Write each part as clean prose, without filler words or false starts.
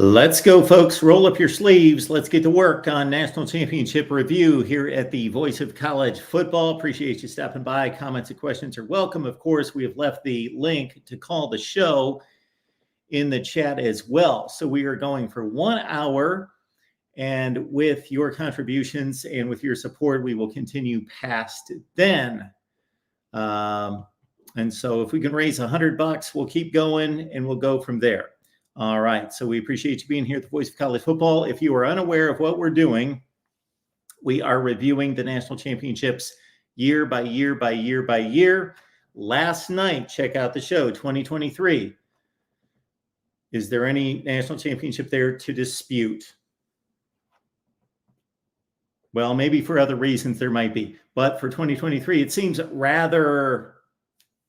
Let's go, folks. Roll up your sleeves. Let's get to work on National Championship Review here at the Voice of College Football. Appreciate you stopping by. Comments and questions are welcome. Of course, we have left the link to call the show in the chat as well. So we are going for 1 hour, and with your contributions and with your support, we will continue past then. And so if we can raise $100, we'll keep going and we'll go from there. All right. So we appreciate you being here at the Voice of College Football. If you are unaware of what we're doing, we are reviewing the national championships year by year by year by year. Last night, check out the show, 2023. Is there any national championship there to dispute? Well, maybe for other reasons there might be. But for 2023, it seems rather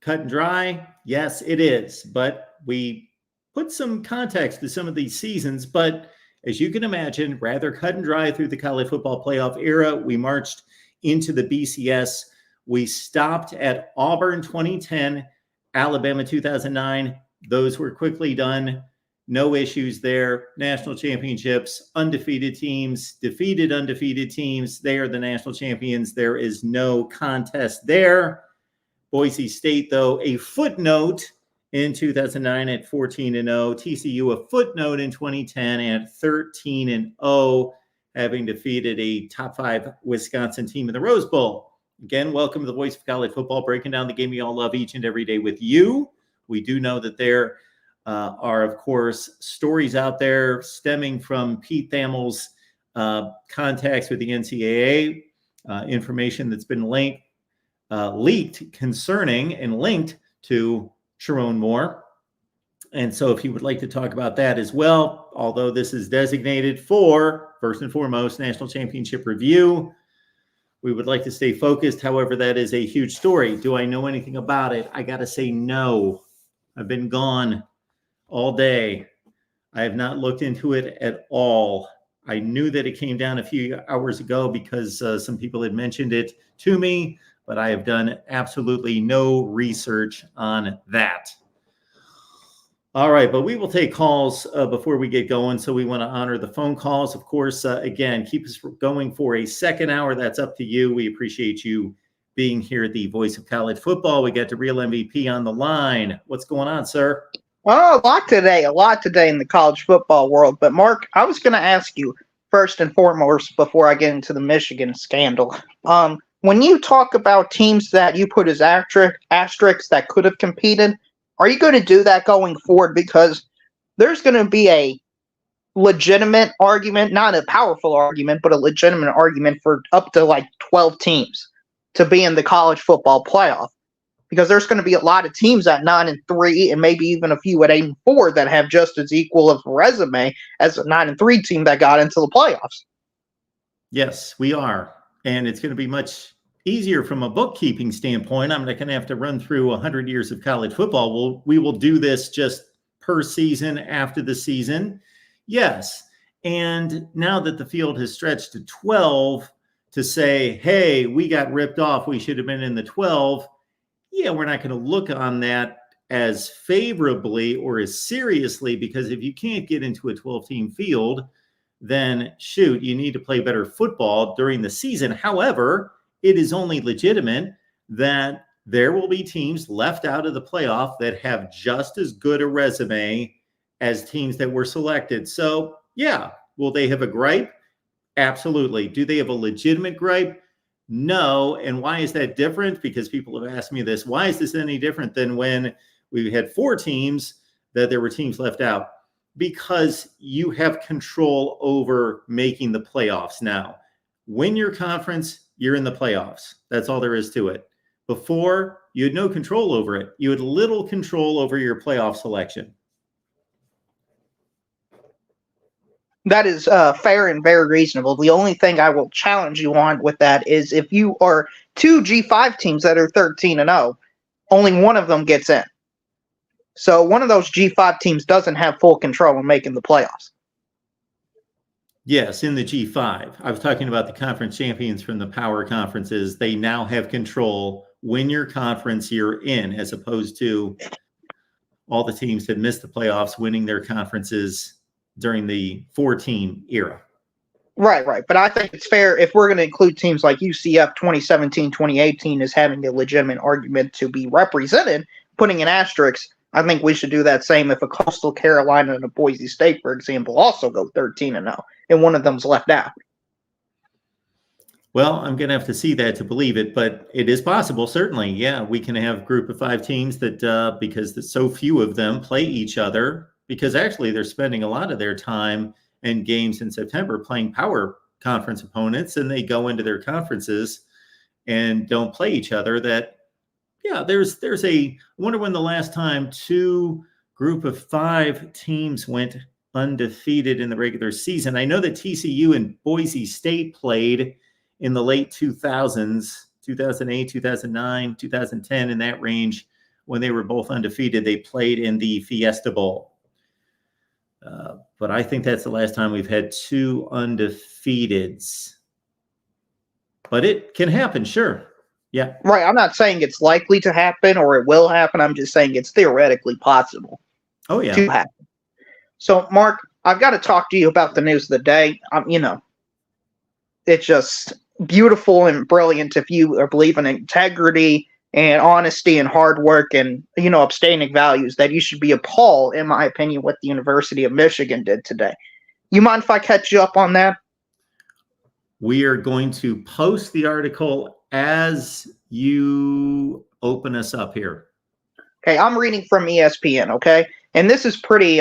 cut and dry. Yes, it is. But we put some context to some of these seasons, but as you can imagine, rather cut and dry through the college football playoff era. We marched into the BCS. We stopped at Auburn 2010, Alabama 2009. Those were quickly done. No issues there. National championships, undefeated teams, defeated undefeated teams. They are the national champions. There is no contest there. Boise State, though, a footnote in 2009 at 14-0, TCU a footnote in 2010 at 13-0, having defeated a top 5 Wisconsin team in the Rose Bowl. Again, welcome to the Voice of College Football, breaking down the game we all love each and every day with you. We do know that there are, of course, stories out there stemming from Pete Thamel's contacts with the NCAA, information that's been leaked concerning and linked to Sharon Moore. And so if you would like to talk about that as well, although this is designated for, first and foremost, National Championship Review, we would like to stay focused. However, that is a huge story. Do I know anything about it? I got to say no. I've been gone all day. I have not looked into it at all. I knew that it came down a few hours ago because some people had mentioned it to me, but I have done absolutely no research on that. All right, but we will take calls before we get going, so we want to honor the phone calls. Of course, again, keep us going for a second hour. That's up to you. We appreciate you being here at the Voice of College Football. We got the real MVP on the line. What's going on, sir? Oh, a lot today in the college football world. But, Mark, I was going to ask you, first and foremost, before I get into the Michigan scandal, when you talk about teams that you put as asterisks that could have competed, are you going to do that going forward? Because there's going to be a legitimate argument, not a powerful argument, but a legitimate argument for up to like 12 teams to be in the college football playoff. Because there's going to be a lot of teams at 9-3 and maybe even a few at 8-4 that have just as equal of a resume as a 9-3 team that got into the playoffs. Yes, we are. And it's going to be much easier from a bookkeeping standpoint. I'm not going to have to run through 100 years of college football. We will do this just per season after the season. Yes. And now that the field has stretched to 12, to say, hey, we got ripped off, we should have been in the 12. Yeah, we're not going to look on that as favorably or as seriously, because if you can't get into a 12-team field, then shoot, you need to play better football during the season. However, it is only legitimate that there will be teams left out of the playoff that have just as good a resume as teams that were selected. So, yeah, will they have a gripe? Absolutely. Do they have a legitimate gripe? No. And why is that different? Because people have asked me this. Why is this any different than when we had 4 teams that there were teams left out? Because you have control over making the playoffs now. Win your conference, you're in the playoffs. That's all there is to it. Before, you had no control over it. You had little control over your playoff selection. That is fair and very reasonable. The only thing I will challenge you on with that is if you are 2 G5 teams that are 13-0, only one of them gets in. So one of those G5 teams doesn't have full control in making the playoffs. Yes, in the G5. I was talking about the conference champions from the power conferences. They now have control. Win your conference, you're in, as opposed to all the teams that missed the playoffs winning their conferences during the 14 era. Right. But I think it's fair if we're going to include teams like UCF 2017, 2018 as having a legitimate argument to be represented, putting an asterisk. I think we should do that same if a Coastal Carolina and a Boise State, for example, also go 13-0, and one of them's left out. Well, I'm going to have to see that to believe it, but it is possible, certainly. Yeah, we can have a group of 5 teams that, because so few of them play each other, because actually they're spending a lot of their time in games in September playing power conference opponents, and they go into their conferences and don't play each other. That, yeah, there's I wonder when the last time 2 group of 5 teams went undefeated in the regular season. I know that TCU and Boise State played in the late 2000s, 2008, 2009, 2010, in that range, when they were both undefeated. They played in the Fiesta Bowl. But I think that's the last time we've had 2 undefeateds. But it can happen, sure. Yeah. Right. I'm not saying it's likely to happen or it will happen. I'm just saying it's theoretically possible. Oh, yeah. To happen. So, Mark, I've got to talk to you about the news of the day. It's just beautiful and brilliant if you believe in integrity and honesty and hard work and, upstanding values, that you should be appalled, in my opinion, what the University of Michigan did today. You mind if I catch you up on that? We are going to post the article as you open us up here. Okay, I'm reading from ESPN, okay? And this is pretty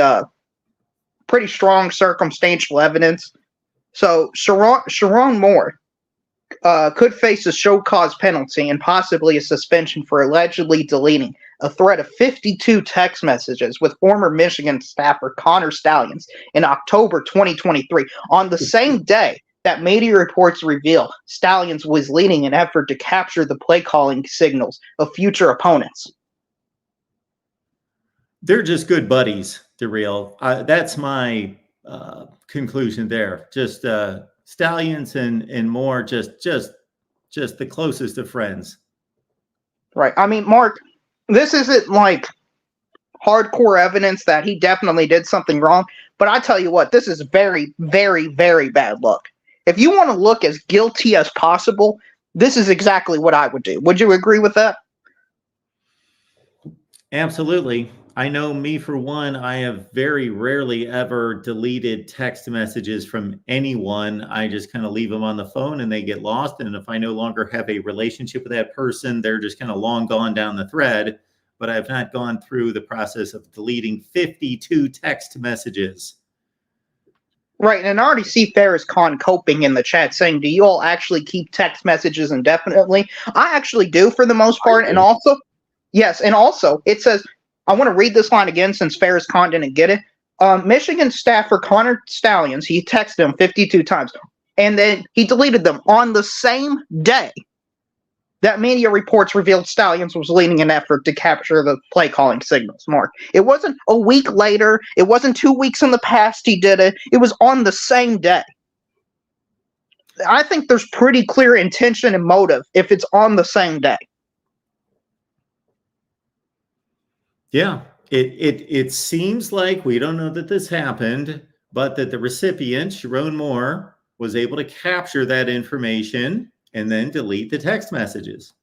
strong circumstantial evidence. So Sharon Moore could face a show cause penalty and possibly a suspension for allegedly deleting a thread of 52 text messages with former Michigan staffer Connor Stalions in October 2023, on the same day that media reports reveal Stalions was leading an effort to capture the play calling signals of future opponents. They're just good buddies, DeReal. That's my conclusion there. Just Stalions and Moore, just the closest of friends. Right. I mean, Mark, this isn't like hardcore evidence that he definitely did something wrong, but I tell you what, this is very, very, very bad luck. If you want to look as guilty as possible, this is exactly what I would do. Would you agree with that? Absolutely. I know me, for one, I have very rarely ever deleted text messages from anyone. I just kind of leave them on the phone and they get lost. And if I no longer have a relationship with that person, they're just kind of long gone down the thread. But I've not gone through the process of deleting 52 text messages. Right. And I already see Ferris Khan coping in the chat saying, do you all actually keep text messages indefinitely? I actually do, for the most part. And also, yes. And also, it says, I want to read this line again since Ferris Khan didn't get it. Michigan staffer Connor Stalions, he texted him 52 times, and then he deleted them on the same day that media reports revealed Stalions was leading an effort to capture the play calling signals. Mark, it wasn't a week later. It wasn't 2 weeks in the past he did it. It was on the same day. I think there's pretty clear intention and motive if it's on the same day. Yeah, it seems like, we don't know that this happened, but that the recipient, Sharon Moore, was able to capture that information and then delete the text messages.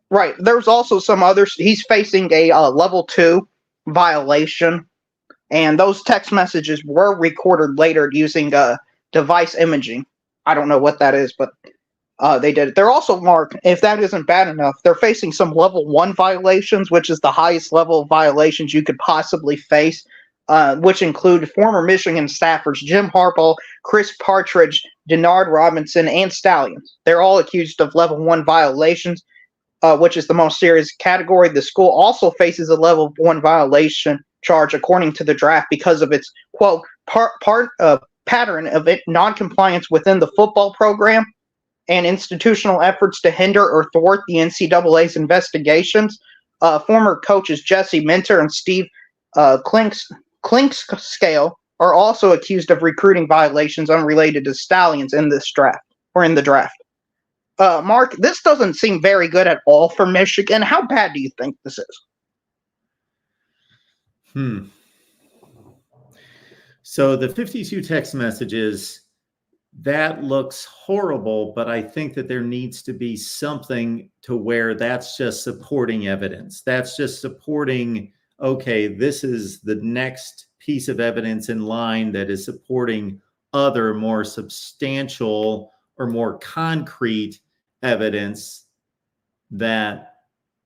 Right. There's also some others. He's facing a level 2 violation, and those text messages were recorded later using device imaging. I don't know what that is, but they did it. They're also, Mark, if that isn't bad enough, they're facing some level 1 violations, which is the highest level of violations you could possibly face, which include former Michigan staffers Jim Harbaugh, Chris Partridge, Denard Robinson, and Stalions. They're all accused of level 1 violations, which is the most serious category. The school also faces a level 1 violation charge, according to the draft, because of its, quote, pattern of non-compliance within the football program and institutional efforts to hinder or thwart the NCAA's investigations. Former coaches Jesse Minter and Steve Klinkscale are also accused of recruiting violations unrelated to Stalions in this draft, or in the draft. Mark, this doesn't seem very good at all for Michigan. How bad do you think this is? So the 52 text messages, that looks horrible, but I think that there needs to be something to where that's just supporting evidence. That's just supporting, okay, this is the next piece of evidence in line that is supporting other more substantial or more concrete evidence that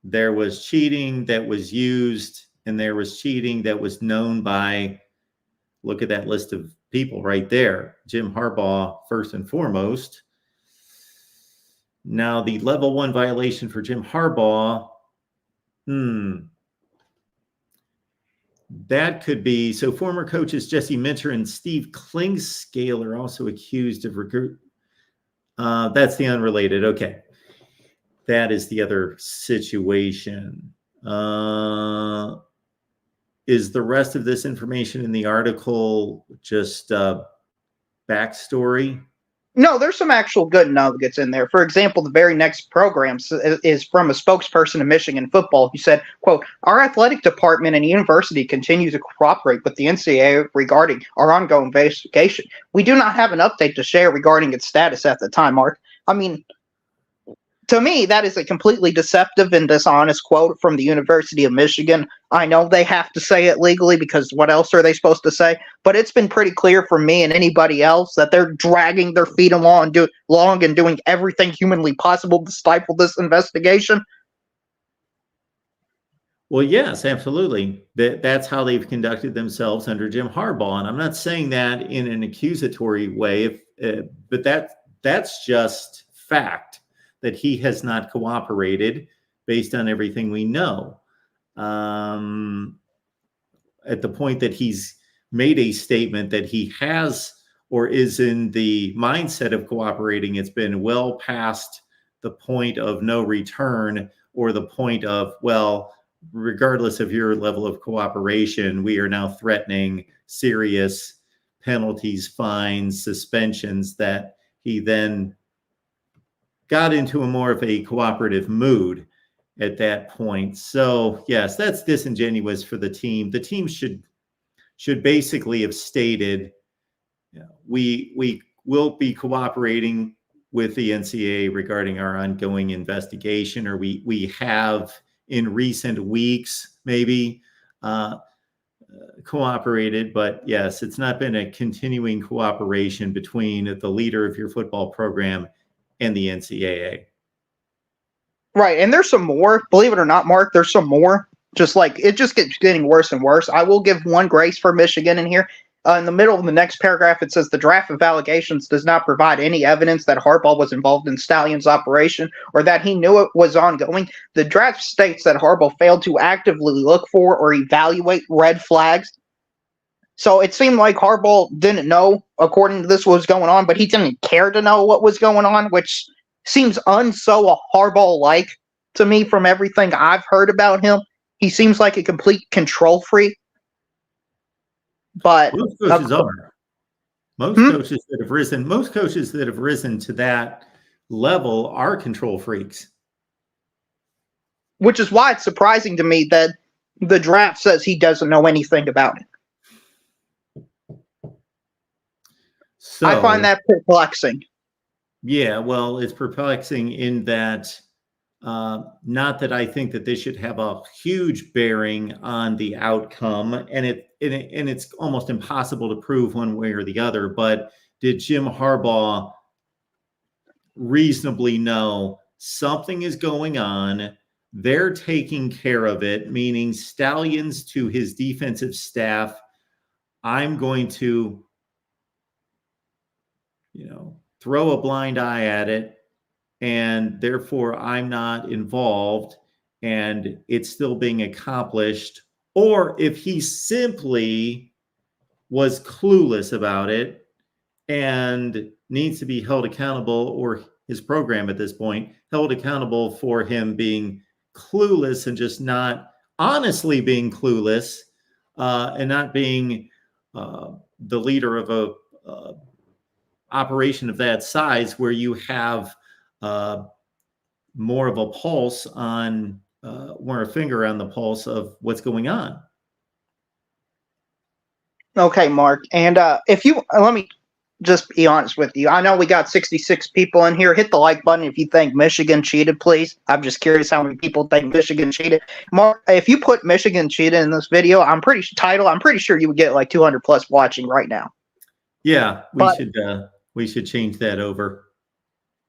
there was cheating that was used and there was cheating that was known by, look at that list of people right there. Jim Harbaugh, first and foremost. Now, the level 1 violation for Jim Harbaugh, that could be, so former coaches Jesse Minter and Steve Klingscale are also accused of recruit. That's the unrelated. Okay. That is the other situation. Is the rest of this information in the article just backstory? No, there's some actual good nuggets in there. For example, the very next program is from a spokesperson of Michigan football who said, quote, "Our athletic department and university continue to cooperate with the NCAA regarding our ongoing investigation. We do not have an update to share regarding its status at the time," Mark. I mean, to me, that is a completely deceptive and dishonest quote from the University of Michigan. I know they have to say it legally because what else are they supposed to say? But it's been pretty clear for me and anybody else that they're dragging their feet along and doing everything humanly possible to stifle this investigation. Well, yes, absolutely. That's how they've conducted themselves under Jim Harbaugh. And I'm not saying that in an accusatory way, but that's just fact, that he has not cooperated based on everything we know. At the point that he's made a statement that he has or is in the mindset of cooperating, it's been well past the point of no return or the point of, well, regardless of your level of cooperation, we are now threatening serious penalties, fines, suspensions, that he then got into a more of a cooperative mood at that point. So yes, that's disingenuous for the team. The team should basically have stated, you know, we will be cooperating with the NCAA regarding our ongoing investigation, or we have in recent weeks maybe cooperated. But yes, it's not been a continuing cooperation between the leader of your football program and the NCAA. Right, and there's some more. Believe it or not, Mark, there's some more. Just like it just keeps getting worse and worse. I will give one grace for Michigan in here. In the middle of the next paragraph, it says the draft of allegations does not provide any evidence that Harbaugh was involved in Stallion's operation or that he knew it was ongoing. The draft states that Harbaugh failed to actively look for or evaluate red flags. So it seemed like Harbaugh didn't know, according to this, what was going on, but he didn't care to know what was going on, which seems so Harbaugh-like to me from everything I've heard about him. He seems like a complete control freak. But most coaches are. Most coaches that have risen to that level are control freaks. Which is why it's surprising to me that the draft says he doesn't know anything about it. So, I find that perplexing. Yeah, well, it's perplexing in that not that I think that this should have a huge bearing on the outcome, and it's almost impossible to prove one way or the other. But did Jim Harbaugh reasonably know something is going on? They're taking care of it, meaning Stallions to his defensive staff, I'm going to, throw a blind eye at it, and therefore I'm not involved, and it's still being accomplished. Or if he simply was clueless about it and needs to be held accountable, or his program at this point held accountable for him being clueless and just not honestly being clueless, and not being the leader of a operation of that size, where you have more of a pulse on, more a finger on the pulse of what's going on. Okay, Mark. And if you let me just be honest with you. I know we got 66 people in here. Hit the like button if you think Michigan cheated, please. I'm just curious how many people think Michigan cheated. Mark, if you put Michigan cheated in this video, I'm pretty sure you would get like 200 plus watching right now. Yeah, But we should change that over.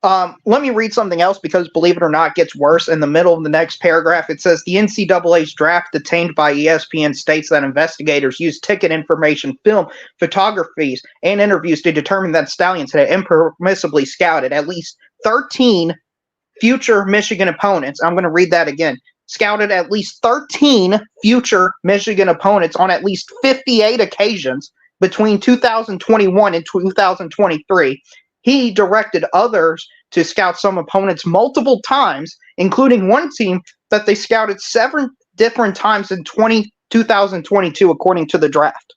let me read something else because, believe it or not, it gets worse. In the middle of the next paragraph, it says the NCAA's draft detained by ESPN states that investigators used ticket information, film, photographies, and interviews to determine that Stallions had impermissibly scouted at least 13 future Michigan opponents. I'm going to read that again. Scouted at least 13 future Michigan opponents on at least 58 occasions between 2021 and 2023. He directed others to scout some opponents multiple times, including one team that they scouted 7 different times in 2022, according to the draft.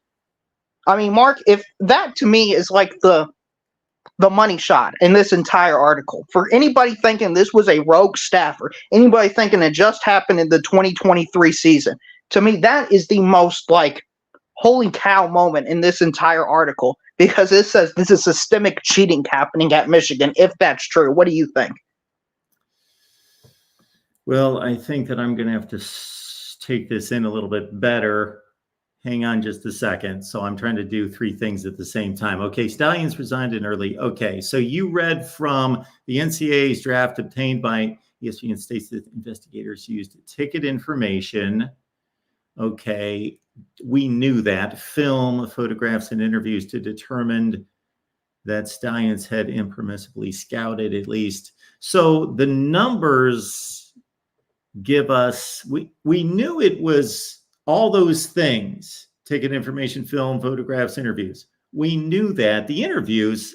I mean, Mark, if that to me is like the money shot in this entire article. For anybody thinking this was a rogue staffer, anybody thinking it just happened in the 2023 season, to me, that is the most like holy cow moment in this entire article because it says this is systemic cheating happening at Michigan, if that's true. What do you think? Well, I think that I'm going to have to take this in a little bit better. Hang on just a second. So I'm trying to do 3 things at the same time. Okay, Stallions resigned in early. Okay, so you read from the NCAA's draft obtained by ESPN states that investigators used ticket information. Okay, we knew that. Film, photographs, and interviews to determine that Stallions had impermissibly scouted at least. So the numbers give us, we knew it was all those things: ticket information, film, photographs, interviews. We knew that. The interviews,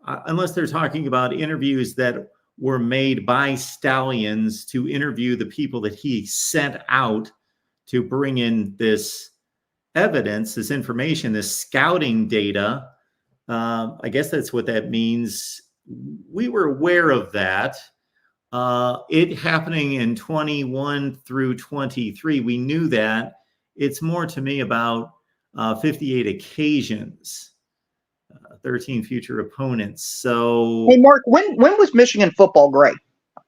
unless they're talking about interviews that were made by Stallions to interview the people that he sent out to bring in this evidence, this information, this scouting data. I guess that's what that means. We were aware of that. It happening in 21 through 23, we knew that. It's more to me about 58 occasions, 13 future opponents. So, Hey, Mark, when was Michigan football great?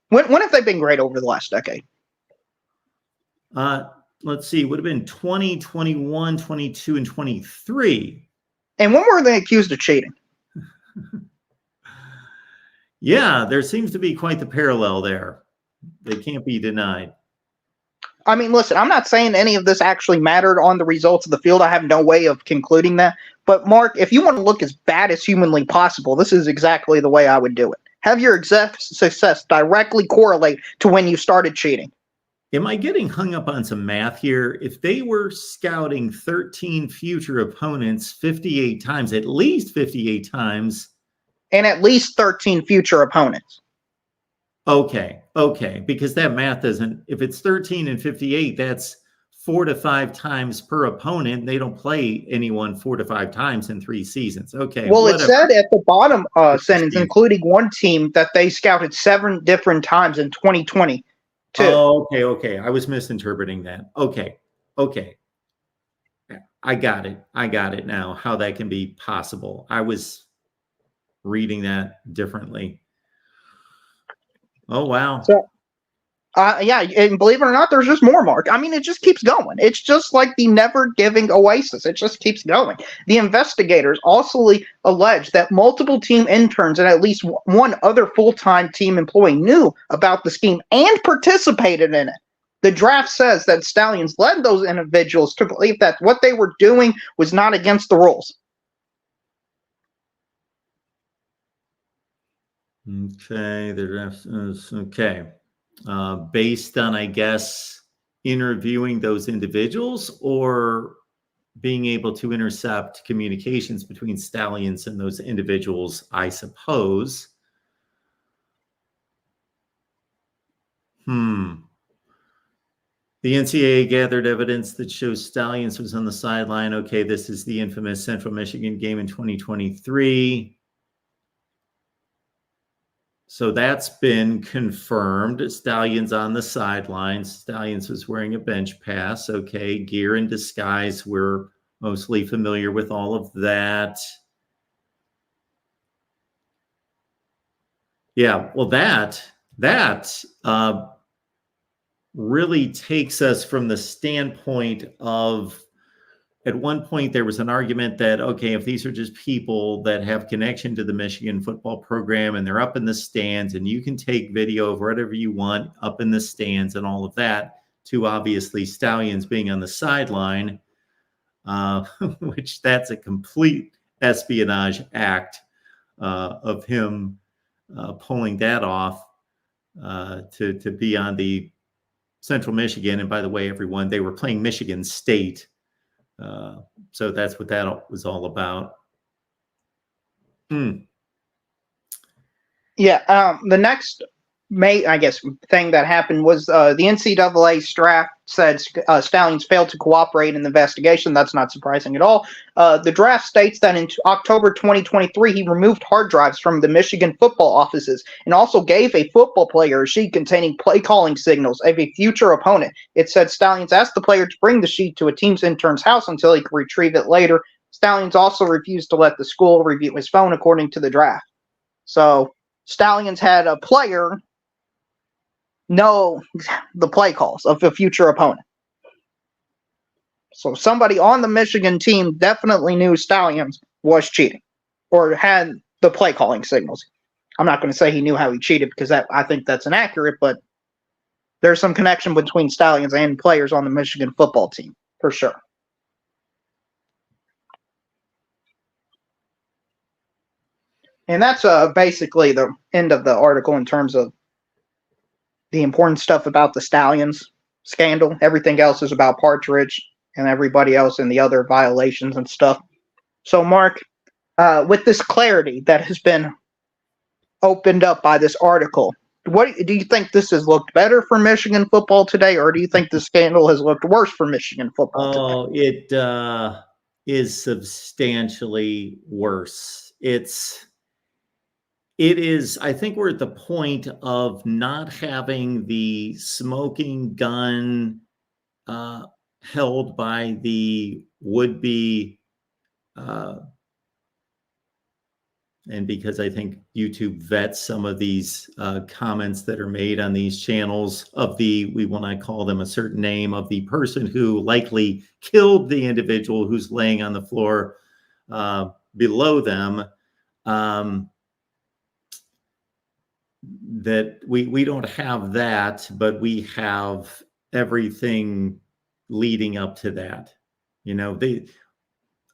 When have they been great over the last decade? let's see, would have been 20, 21, 22, and 23. And when were they accused of cheating? Yeah, there seems to be quite the parallel there. They can't be denied. I mean, listen, I'm not saying any of this actually mattered on the results of the field. I have no way of concluding that. But, Mark, if you want to look as bad as humanly possible, this is exactly the way I would do it. Have your success directly correlate to when you started cheating. Am I getting hung up on some math here? If they were scouting 13 future opponents 58 times, at least 58 times. And at least 13 future opponents. Okay. Because that math doesn't, if it's 13 and 58, that's 4 to 5 times per opponent. They don't play anyone 4 to 5 times in 3 seasons. Okay. Well, whatever. It said at the bottom sentence, including one team that they scouted 7 different times in 2020. Oh, okay. I was misinterpreting that. Okay. I got it now, how that can be possible. I was reading that differently. Oh, wow. So, yeah, and believe it or not, there's just more, Mark. I mean, it just keeps going. It's just like the never-giving oasis. It just keeps going. The investigators also allege that multiple team interns and at least one other full-time team employee knew about the scheme and participated in it. The draft says that Stallions led those individuals to believe that what they were doing was not against the rules. Okay, the draft is okay. Based on, I guess, interviewing those individuals or being able to intercept communications between Stallions and those individuals, I suppose. The NCAA gathered evidence that shows Stallions was on the sideline. Okay, this is the infamous Central Michigan game in 2023. So that's been confirmed. Stallions on the sidelines. Stallions was wearing a bench pass. Okay, gear and disguise were mostly familiar with all of that. Yeah, well, that really takes us from the standpoint of, at one point there was an argument that, okay, if these are just people that have connection to the Michigan football program and they're up in the stands and you can take video of whatever you want up in the stands and all of that, to obviously Stalions being on the sideline, which that's a complete espionage act of him pulling that off to be on the Central Michigan. And by the way, everyone, they were playing Michigan State. So that's what that was all about. Yeah, the next thing that happened was the NCAA draft said Stalions failed to cooperate in the investigation. That's not surprising at all. The draft states that in October 2023, he removed hard drives from the Michigan football offices and also gave a football player a sheet containing play calling signals of a future opponent. It said Stalions asked the player to bring the sheet to a team's intern's house until he could retrieve it later. Stalions also refused to let the school review his phone, according to the draft. So Stalions had a player know the play calls of a future opponent. So somebody on the Michigan team definitely knew Stalions was cheating or had the play calling signals. I'm not going to say he knew how he cheated because I think that's inaccurate, but there's some connection between Stalions and players on the Michigan football team for sure. And that's basically the end of the article in terms of the important stuff about the Stalions scandal. Everything else is about Partridge and everybody else and the other violations and stuff. So, Mark, with this clarity that has been opened up by this article, what do you think this has looked better for Michigan football today, or do you think the scandal has looked worse for Michigan football today? It is substantially worse. It is, I think we're at the point of not having the smoking gun held by the would-be, and because I think YouTube vets some of these comments that are made on these channels of we will not call them a certain name, of the person who likely killed the individual who's laying on the floor below them. That we don't have that, but we have everything leading up to that. You know,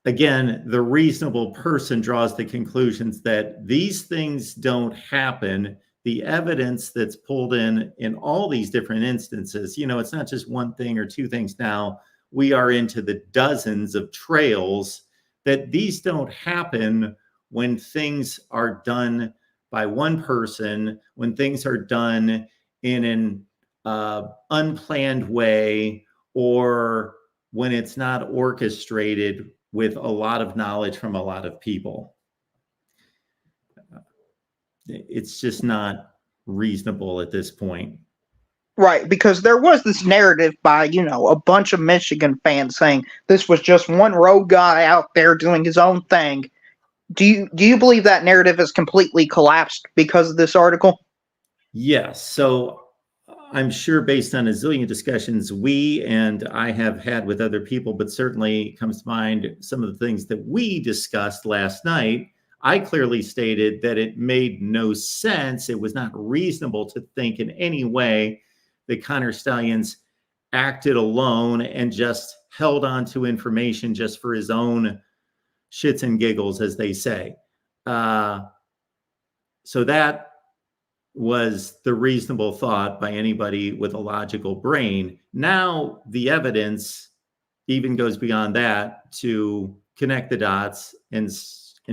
again, the reasonable person draws the conclusions that these things don't happen. The evidence that's pulled in all these different instances, you know, it's not just one thing or two things now. We are into the dozens of trails that these don't happen when things are done by one person, when things are done in an unplanned way, or when it's not orchestrated with a lot of knowledge from a lot of people. It's just not reasonable at this point. Right, because there was this narrative by, a bunch of Michigan fans saying this was just one rogue guy out there doing his own thing. Do you believe that narrative has completely collapsed because of this article? Yes. So I'm sure based on a zillion discussions we and I have had with other people, but certainly comes to mind some of the things that we discussed last night, I clearly stated that it made no sense. It was not reasonable to think in any way that Connor Stalions acted alone and just held on to information just for his own shits and giggles, as they say. So that was the reasonable thought by anybody with a logical brain. Now the evidence even goes beyond that to connect the dots and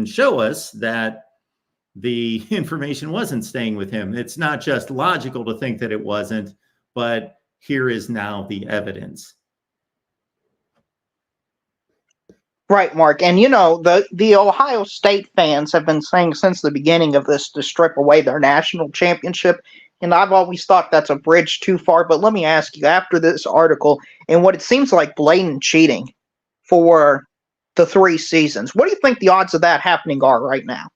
show us that the information wasn't staying with him. It's not just logical to think that it wasn't, but here is now the evidence. Right, Mark. And the Ohio State fans have been saying since the beginning of this to strip away their national championship. And I've always thought that's a bridge too far. But let me ask you, after this article and what it seems like blatant cheating for the 3 seasons. What do you think the odds of that happening are right now?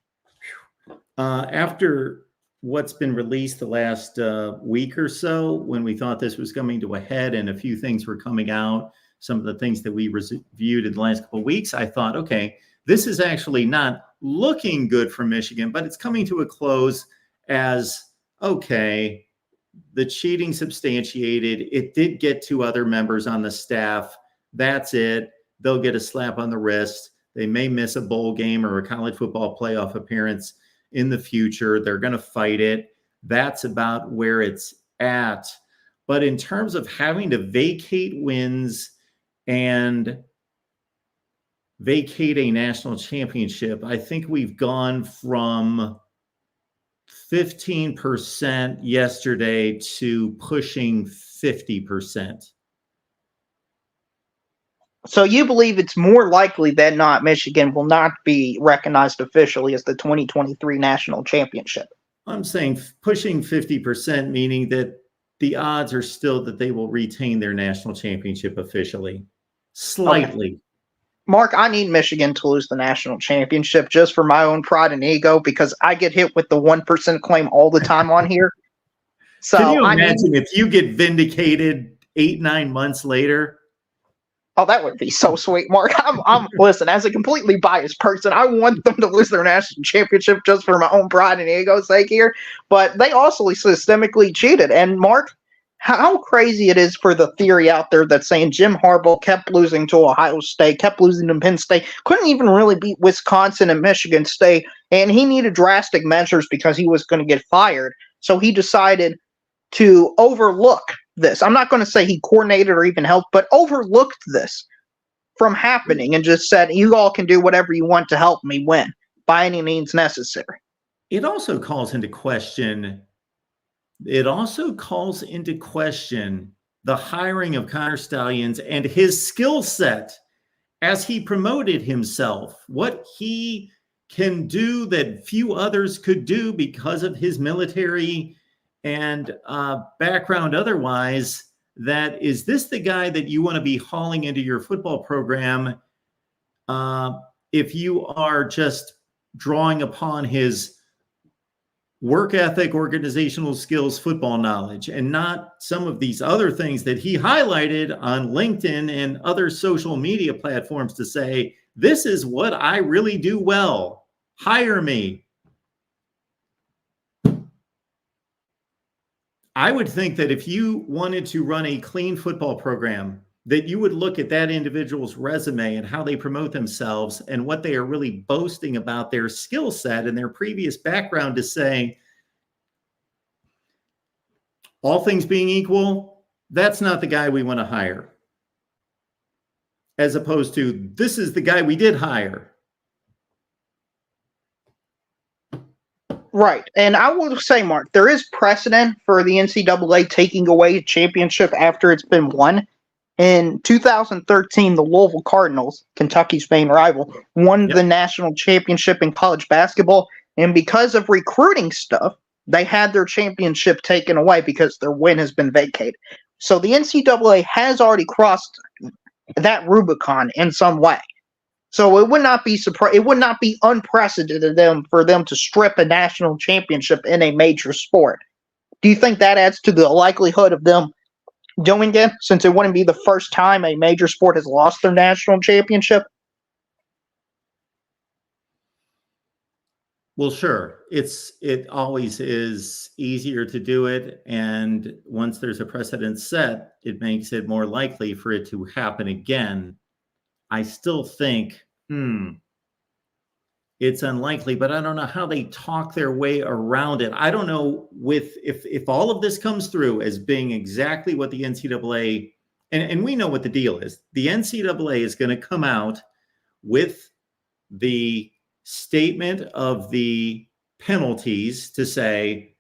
After what's been released the last week or so, when we thought this was coming to a head and a few things were coming out, some of the things that we reviewed in the last couple of weeks, I thought, okay, this is actually not looking good for Michigan, but it's coming to a close as, okay, the cheating substantiated. It did get 2 other members on the staff. That's it. They'll get a slap on the wrist. They may miss a bowl game or a college football playoff appearance in the future. They're going to fight it. That's about where it's at. But in terms of having to vacate wins and vacate a national championship, I think we've gone from 15% yesterday to pushing 50%. So you believe it's more likely than not Michigan will not be recognized officially as the 2023 national championship? I'm saying pushing 50%, meaning that the odds are still that they will retain their national championship officially. Slightly. Okay. Mark, I need Michigan to lose the national championship just for my own pride and ego, because I get hit with the 1% claim all the time on here. So can you imagine if you get vindicated 8-9 months later? Oh, that would be so sweet, Mark. Listen, as a completely biased person, I want them to lose their national championship just for my own pride and ego's sake here. But they also systemically cheated. And Mark, how crazy it is for the theory out there that's saying Jim Harbaugh kept losing to Ohio State, kept losing to Penn State, couldn't even really beat Wisconsin and Michigan State, and he needed drastic measures because he was going to get fired. So he decided to overlook this. I'm not going to say he coordinated or even helped, but overlooked this from happening and just said, you all can do whatever you want to help me win by any means necessary. It also calls into question the hiring of Connor Stalions and his skill set as he promoted himself, what he can do that few others could do because of his military and background otherwise. That is this the guy that you want to be hauling into your football program if you are just drawing upon his work ethic, organizational skills, football knowledge, and not some of these other things that he highlighted on LinkedIn and other social media platforms to say, this is what I really do well. Hire me. I would think that if you wanted to run a clean football program, that you would look at that individual's resume and how they promote themselves and what they are really boasting about their skill set and their previous background to say, all things being equal, that's not the guy we want to hire. As opposed to, this is the guy we did hire. Right. And I will say, Mark, there is precedent for the NCAA taking away a championship after it's been won. In 2013, the Louisville Cardinals, Kentucky's main rival, won the national championship in college basketball. And because of recruiting stuff, they had their championship taken away because their win has been vacated. So the NCAA has already crossed that Rubicon in some way. So it would not be unprecedented for them to strip a national championship in a major sport. Do you think that adds to the likelihood of them doing it, since it wouldn't be the first time a major sport has lost their national championship? Well, sure. It always is easier to do it. And once there's a precedent set, it makes it more likely for it to happen again. I still think, it's unlikely, but I don't know how they talk their way around it. I don't know if all of this comes through as being exactly what the NCAA, and we know what the deal is. The NCAA is going to come out with the statement of the penalties to say,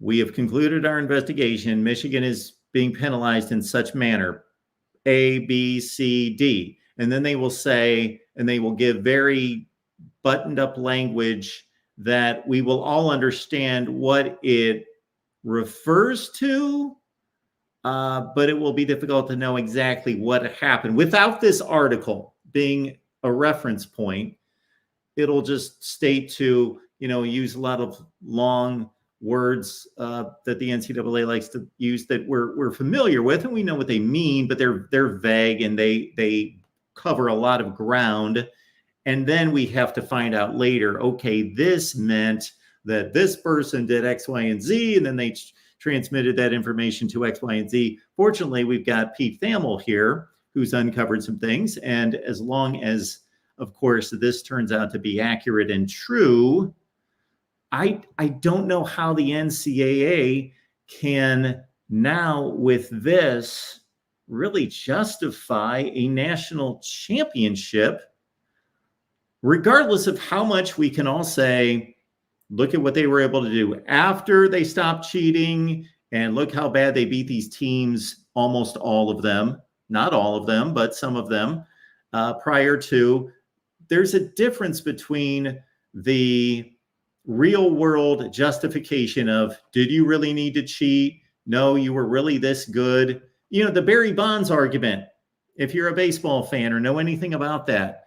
we have concluded our investigation. Michigan is being penalized in such manner, A, B, C, D. And then they will say, and they will give very buttoned up language that we will all understand what it refers to, but it will be difficult to know exactly what happened without this article being a reference point. It'll just state to, use a lot of long words that the NCAA likes to use that we're familiar with, and we know what they mean, but they're vague and they cover a lot of ground. And then we have to find out later, okay, this meant that this person did X, Y, and Z, and then they transmitted that information to X, Y, and Z. Fortunately, we've got Pete Thamel here, who's uncovered some things. And as long as, of course, this turns out to be accurate and true, I don't know how the NCAA can now, with this, really justify a national championship, regardless of how much we can all say, look at what they were able to do after they stopped cheating, and look how bad they beat these teams, almost all of them, not all of them, but some of them, prior to. There's a difference between the real world justification of, did you really need to cheat? No, you were really this good. The Barry Bonds argument, if you're a baseball fan or know anything about that,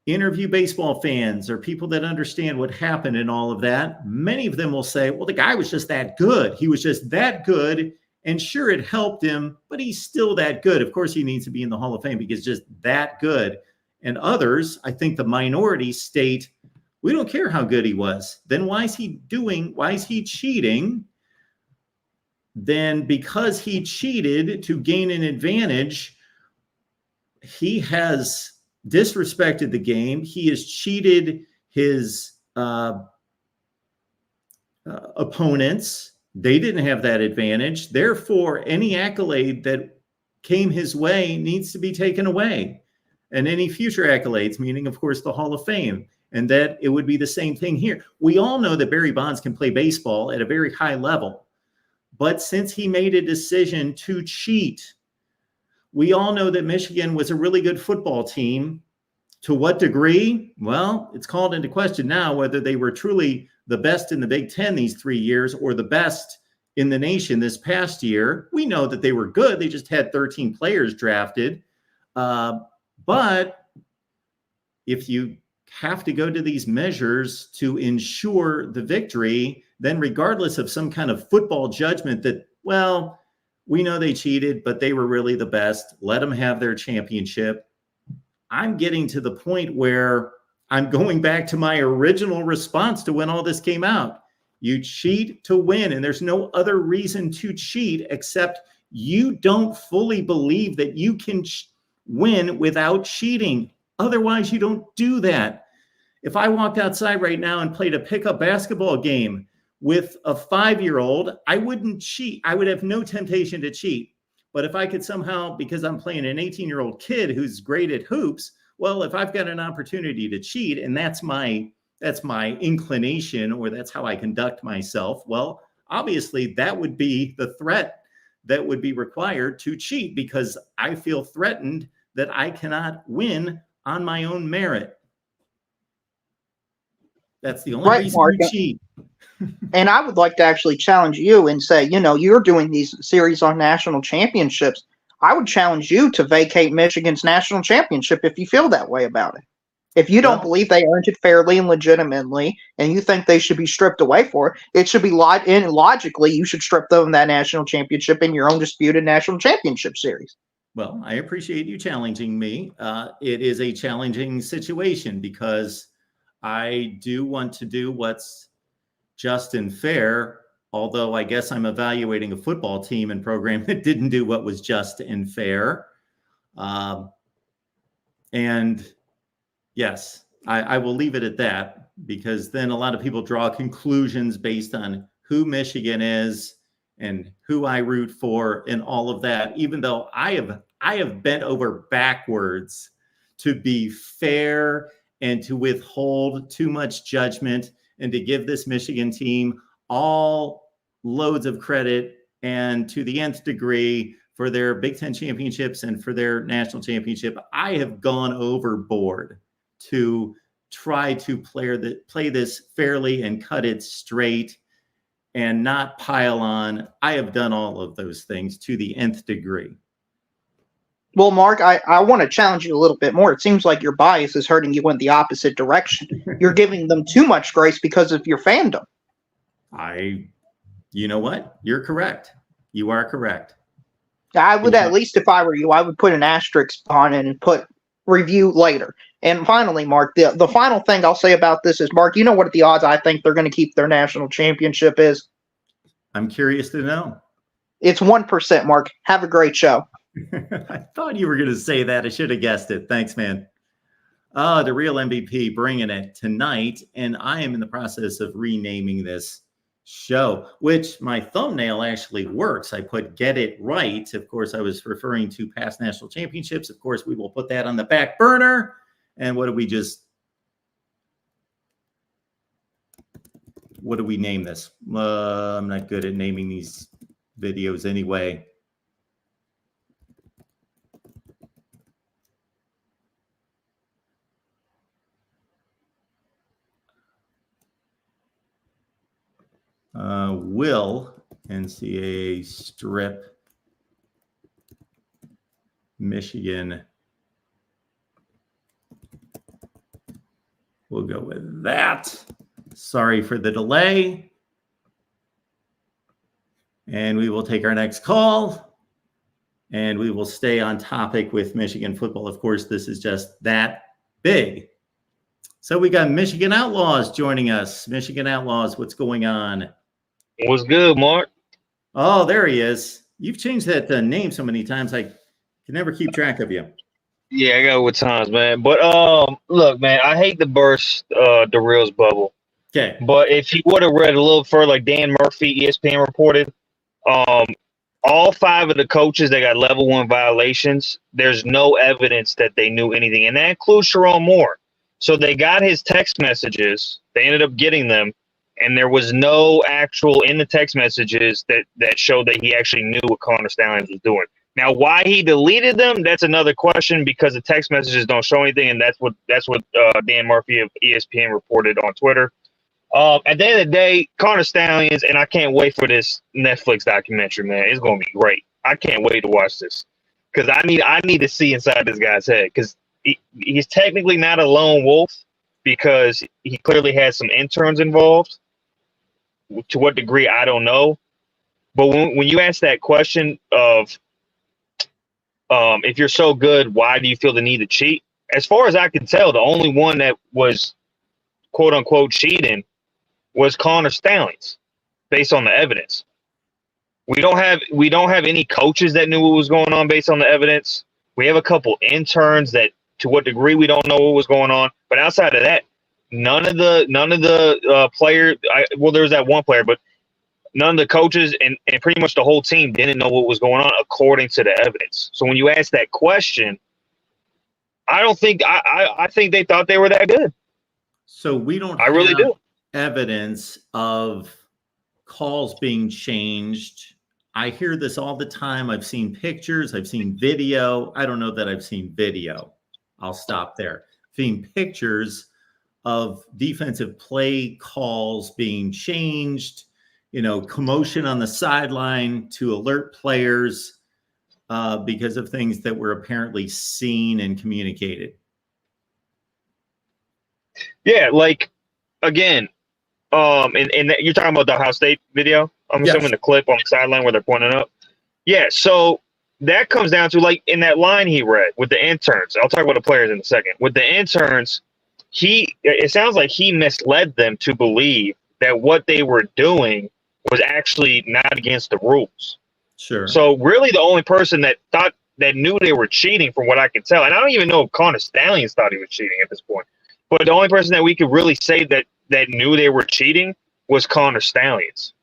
interview baseball fans or people that understand what happened and all of that. Many of them will say, well, the guy was just that good. He was just that good. And sure, it helped him, but he's still that good. Of course, he needs to be in the Hall of Fame because just that good. And others, I think the minority, state, we don't care how good he was. Then why is he cheating? Then because he cheated to gain an advantage, he has disrespected the game. He has cheated his opponents. They didn't have that advantage. Therefore, any accolade that came his way needs to be taken away. And any future accolades, meaning, of course, the Hall of Fame. And that it would be the same thing here. We all know that Barry Bonds can play baseball at a very high level. But since he made a decision to cheat, we all know that Michigan was a really good football team. To what degree? Well, it's called into question now whether they were truly the best in the Big Ten these 3 years or the best in the nation this past year. We know that they were good. They just had 13 players drafted. But if you have to go to these measures to ensure the victory, then regardless of some kind of football judgment that, well, we know they cheated, but they were really the best, let them have their championship. I'm getting to the point where I'm going back to my original response to when all this came out. You cheat to win, and there's no other reason to cheat except you don't fully believe that you can win without cheating. Otherwise, you don't do that. If I walked outside right now and played a pickup basketball game with a 5-year-old, I wouldn't cheat. I would have no temptation to cheat. But if I could somehow, because I'm playing an 18-year-old kid who's great at hoops, well, if I've got an opportunity to cheat and that's my inclination, or that's how I conduct myself, well, obviously that would be the threat that would be required to cheat, because I feel threatened that I cannot win on my own merit. That's the only reason Mark. you cheat. And I would like to actually challenge you and say, you're doing these series on national championships. I would challenge you to vacate Michigan's national championship if you feel that way about it. If you don't believe they earned it fairly and legitimately, and you think they should be stripped away for it, it should be logically, you should strip them that national championship in your own disputed national championship series. Well, I appreciate you challenging me. It is a challenging situation because I do want to do what's just and fair, although I guess I'm evaluating a football team and program that didn't do what was just and fair. And yes, I will leave it at that, because then a lot of people draw conclusions based on who Michigan is and who I root for and all of that, even though I have bent over backwards to be fair and to withhold too much judgment and to give this Michigan team all loads of credit and to the nth degree for their Big Ten championships and for their national championship. I have gone overboard to try to play this fairly and cut it straight and not pile on. I have done all of those things to the nth degree. Well, Mark, I want to challenge you a little bit more. It seems like your bias is hurting you in the opposite direction. You're giving them too much grace because of your fandom. You know what? You're correct. You are correct. I would, at least if I were you, I would put an asterisk on it and put review later. And finally, Mark, the final thing I'll say about this is, Mark, you know what the odds I think they're going to keep their national championship is? I'm curious to know. It's 1%, Mark. Have a great show. I thought you were going to say that. I should have guessed it. Thanks, man. The real MVP bringing it tonight. And I am in the process of renaming this show, which my thumbnail actually works. I put Get It Right. Of course, I was referring to past national championships. Of course, we will put that on the back burner. And what do we name this? I'm not good at naming these videos anyway. Will NCAA strip Michigan. We'll go with that. Sorry for the delay. And we will take our next call. And we will stay on topic with Michigan football. Of course, this is just that big. So we got Michigan Outlaws joining us. Michigan Outlaws, what's going on? What's good, Mark? Oh, there he is. You've changed that name so many times, I can never keep track of you. Yeah, I got with times, man. But look, man, I hate to burst the Reels bubble. Okay. But if you would have read a little further, like Dan Murphy, ESPN reported, all 5 of the coaches that got level 1 violations, there's no evidence that they knew anything, and that includes Sharon Moore. So they got his text messages. They ended up getting them. And there was no actual in the text messages that showed that he actually knew what Connor Stallions was doing. Now, why he deleted them, that's another question, because the text messages don't show anything, and that's what Dan Murphy of ESPN reported on Twitter. At the end of the day, Connor Stallions, and I can't wait for this Netflix documentary, man. It's gonna be great. I can't wait to watch this because I need to see inside this guy's head, because he's technically not a lone wolf because he clearly has some interns involved. To what degree, I don't know. But when you ask that question of if you're so good, why do you feel the need to cheat? As far as I can tell, the only one that was quote unquote cheating was Connor Stallions, based on the evidence. We don't have any coaches that knew what was going on based on the evidence. We have a couple interns that, to what degree, we don't know what was going on. But outside of that, none of the players. There was that one player, but none of the coaches and pretty much the whole team didn't know what was going on according to the evidence. So when you ask that question, I think they thought they were that good. So we don't. I really do. Evidence of calls being changed. I hear this all the time. I've seen pictures. I've seen video. I don't know that I've seen video. I'll stop there. Seen pictures of defensive play calls being changed, commotion on the sideline to alert players because of things that were apparently seen and communicated. Yeah, like, again, and you're talking about the Ohio State video? I'm assuming the clip on the sideline where they're pointing up. Yeah, so that comes down to, like, in that line he read with the interns. I'll talk about the players in a second. With the interns, it sounds like he misled them to believe that what they were doing was actually not against the rules. Sure. So really the only person that knew they were cheating, from what I can tell, and I don't even know if Connor Stallions thought he was cheating at this point, but the only person that we could really say that knew they were cheating was Connor Stallions.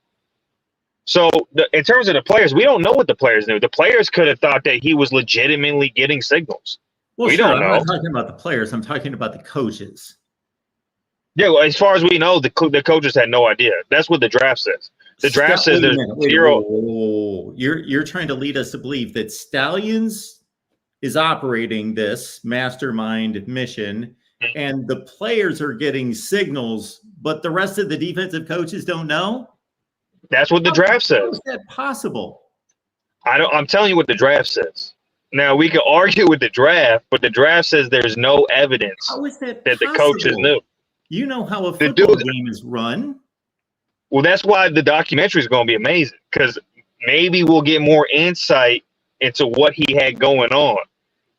So in terms of the players, we don't know what the players knew. The players could have thought that he was legitimately getting signals. Well, we sure, don't know. I'm not talking about the players. I'm talking about the coaches. Yeah, well, as far as we know, the coaches had no idea. That's what the draft says. The draft says there's zero. Whoa. You're trying to lead us to believe that Stallions is operating this mastermind mission, and the players are getting signals, but the rest of the defensive coaches don't know? That's what the draft says. How is that possible? I'm telling you what the draft says. Now we could argue with the draft, but the draft says there's no evidence How is that that the coaches possible? knew. You know how a The football dude- game is run. Well, that's why the documentary is going to be amazing, because maybe we'll get more insight into what he had going on.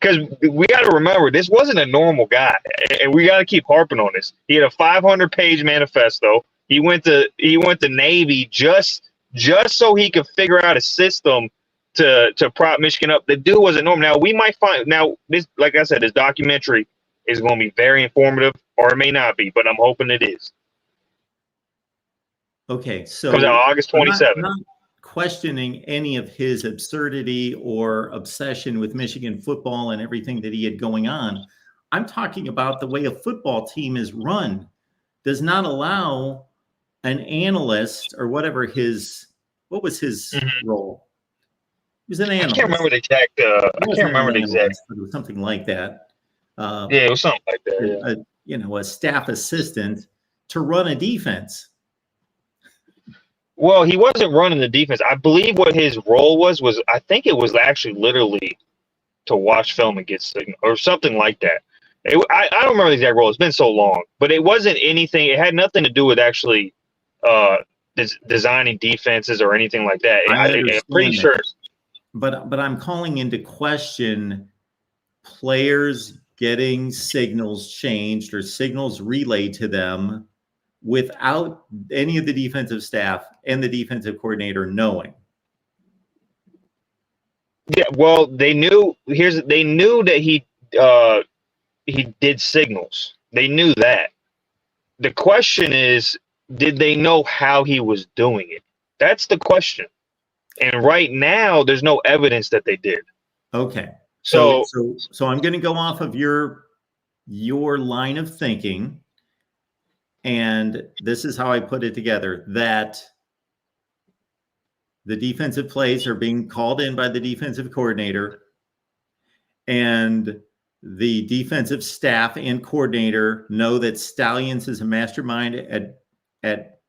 Because we got to remember, this wasn't a normal guy, and we got to keep harping on this. He had a 500-page manifesto. He went to Navy just so he could figure out a system to prop Michigan up. The dude wasn't normal. Now we might find this, like I said, this documentary is going to be very informative, or it may not be, but I'm hoping it is. Okay, so Comes out August 27th. I'm not questioning any of his absurdity or obsession with Michigan football and everything that he had going on. I'm talking about the way a football team is run does not allow an analyst or whatever what was his role? He was an analyst. I can't remember the exact. I can't remember the exact. But it was something like that. Yeah, it was something like that. Yeah. A staff assistant to run a defense. Well, he wasn't running the defense. I believe what his role was I think it was actually literally to watch film and get signal or something like that. I don't remember the exact role. It's been so long, but it wasn't anything. It had nothing to do with actually designing defenses or anything like that. I'm pretty sure. But I'm calling into question players getting signals changed or signals relayed to them without any of the defensive staff and the defensive coordinator knowing. Yeah, well, they knew that he did signals. They knew that. The question is, did they know how he was doing it? That's the question. And right now, there's no evidence that they did. Okay. So I'm going to go off of your line of thinking. And this is how I put it together, that the defensive plays are being called in by the defensive coordinator, and the defensive staff and coordinator know that Stalions is a mastermind at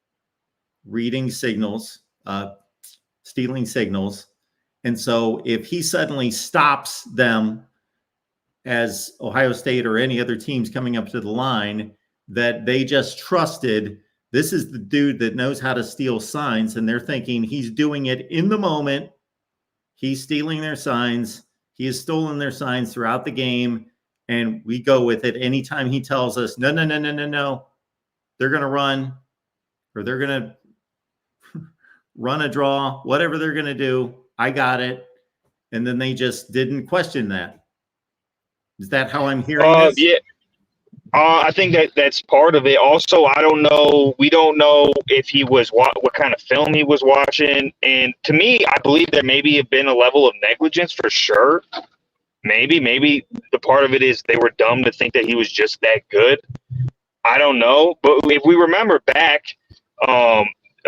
reading signals, stealing signals. And so if he suddenly stops them as Ohio State or any other teams coming up to the line, that they just trusted, this is the dude that knows how to steal signs, and they're thinking he's doing it in the moment. He's stealing their signs. He has stolen their signs throughout the game, and we go with it. Anytime he tells us, no, they're going to run, or they're going to run a draw, whatever they're going to do, I got it. And then they just didn't question that. Is that how I'm hearing this? Yeah. I think that's part of it. Also, I don't know. We don't know if he was what kind of film he was watching. And to me, I believe there maybe have been a level of negligence for sure. Maybe the part of it is they were dumb to think that he was just that good. I don't know. But if we remember back in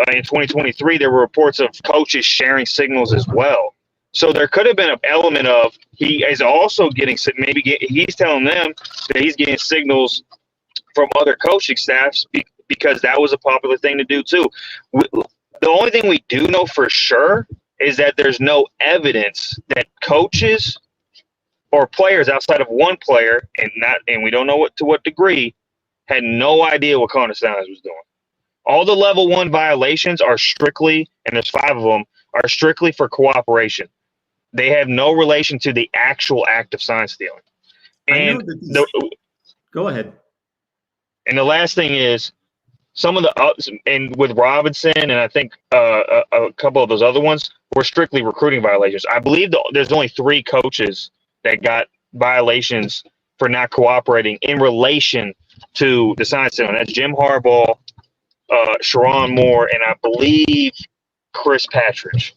2023, there were reports of coaches sharing signals as well. So there could have been an element of he is also getting he's telling them that he's getting signals from other coaching staffs because that was a popular thing to do too. The only thing we do know for sure is that there's no evidence that coaches or players outside of one player and we don't know to what degree had no idea what Connor Stalions was doing. All the level 1 violations are strictly, and there's 5 of them, are strictly for cooperation. They have no relation to the actual act of sign stealing. And go ahead. And the last thing is some of the and with Robinson and I think a couple of those other ones were strictly recruiting violations. I believe there's only 3 coaches that got violations for not cooperating in relation to the sign stealing. That's Jim Harbaugh, Sharon Moore, and I believe Chris Patridge.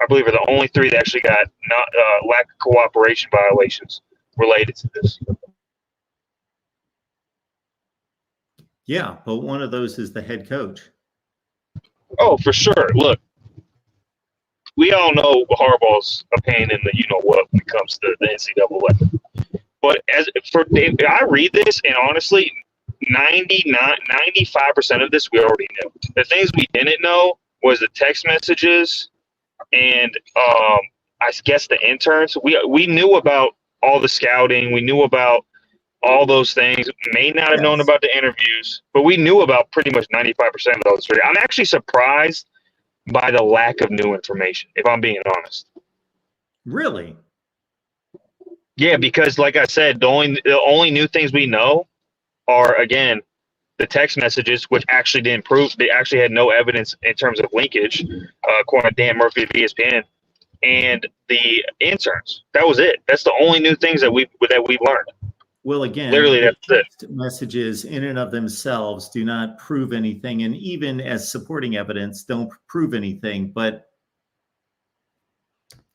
I believe are the only 3 that actually got lack of cooperation violations related to this. Yeah, but one of those is the head coach. Oh, for sure. Look, we all know Harbaugh's a pain in the you-know-what when it comes to the NCAA. But I read this, and honestly, 95% of this we already knew. The things we didn't know was the text messages, and I guess the interns. We knew about all the scouting. We knew about all those things. May not have known Yes. about the interviews, but we knew about pretty much 95% of those. I'm actually surprised by the lack of new information, if I'm being honest. Really? Yeah, because like I said, the only new things we know are, again, the text messages, which actually didn't prove. They actually had no evidence in terms of linkage, according to Dan Murphy of ESPN, and the interns. That was it. That's the only new things that we've learned. Well, again, Literally, the that's it. text messages in and of themselves do not prove anything, and even as supporting evidence, don't prove anything. But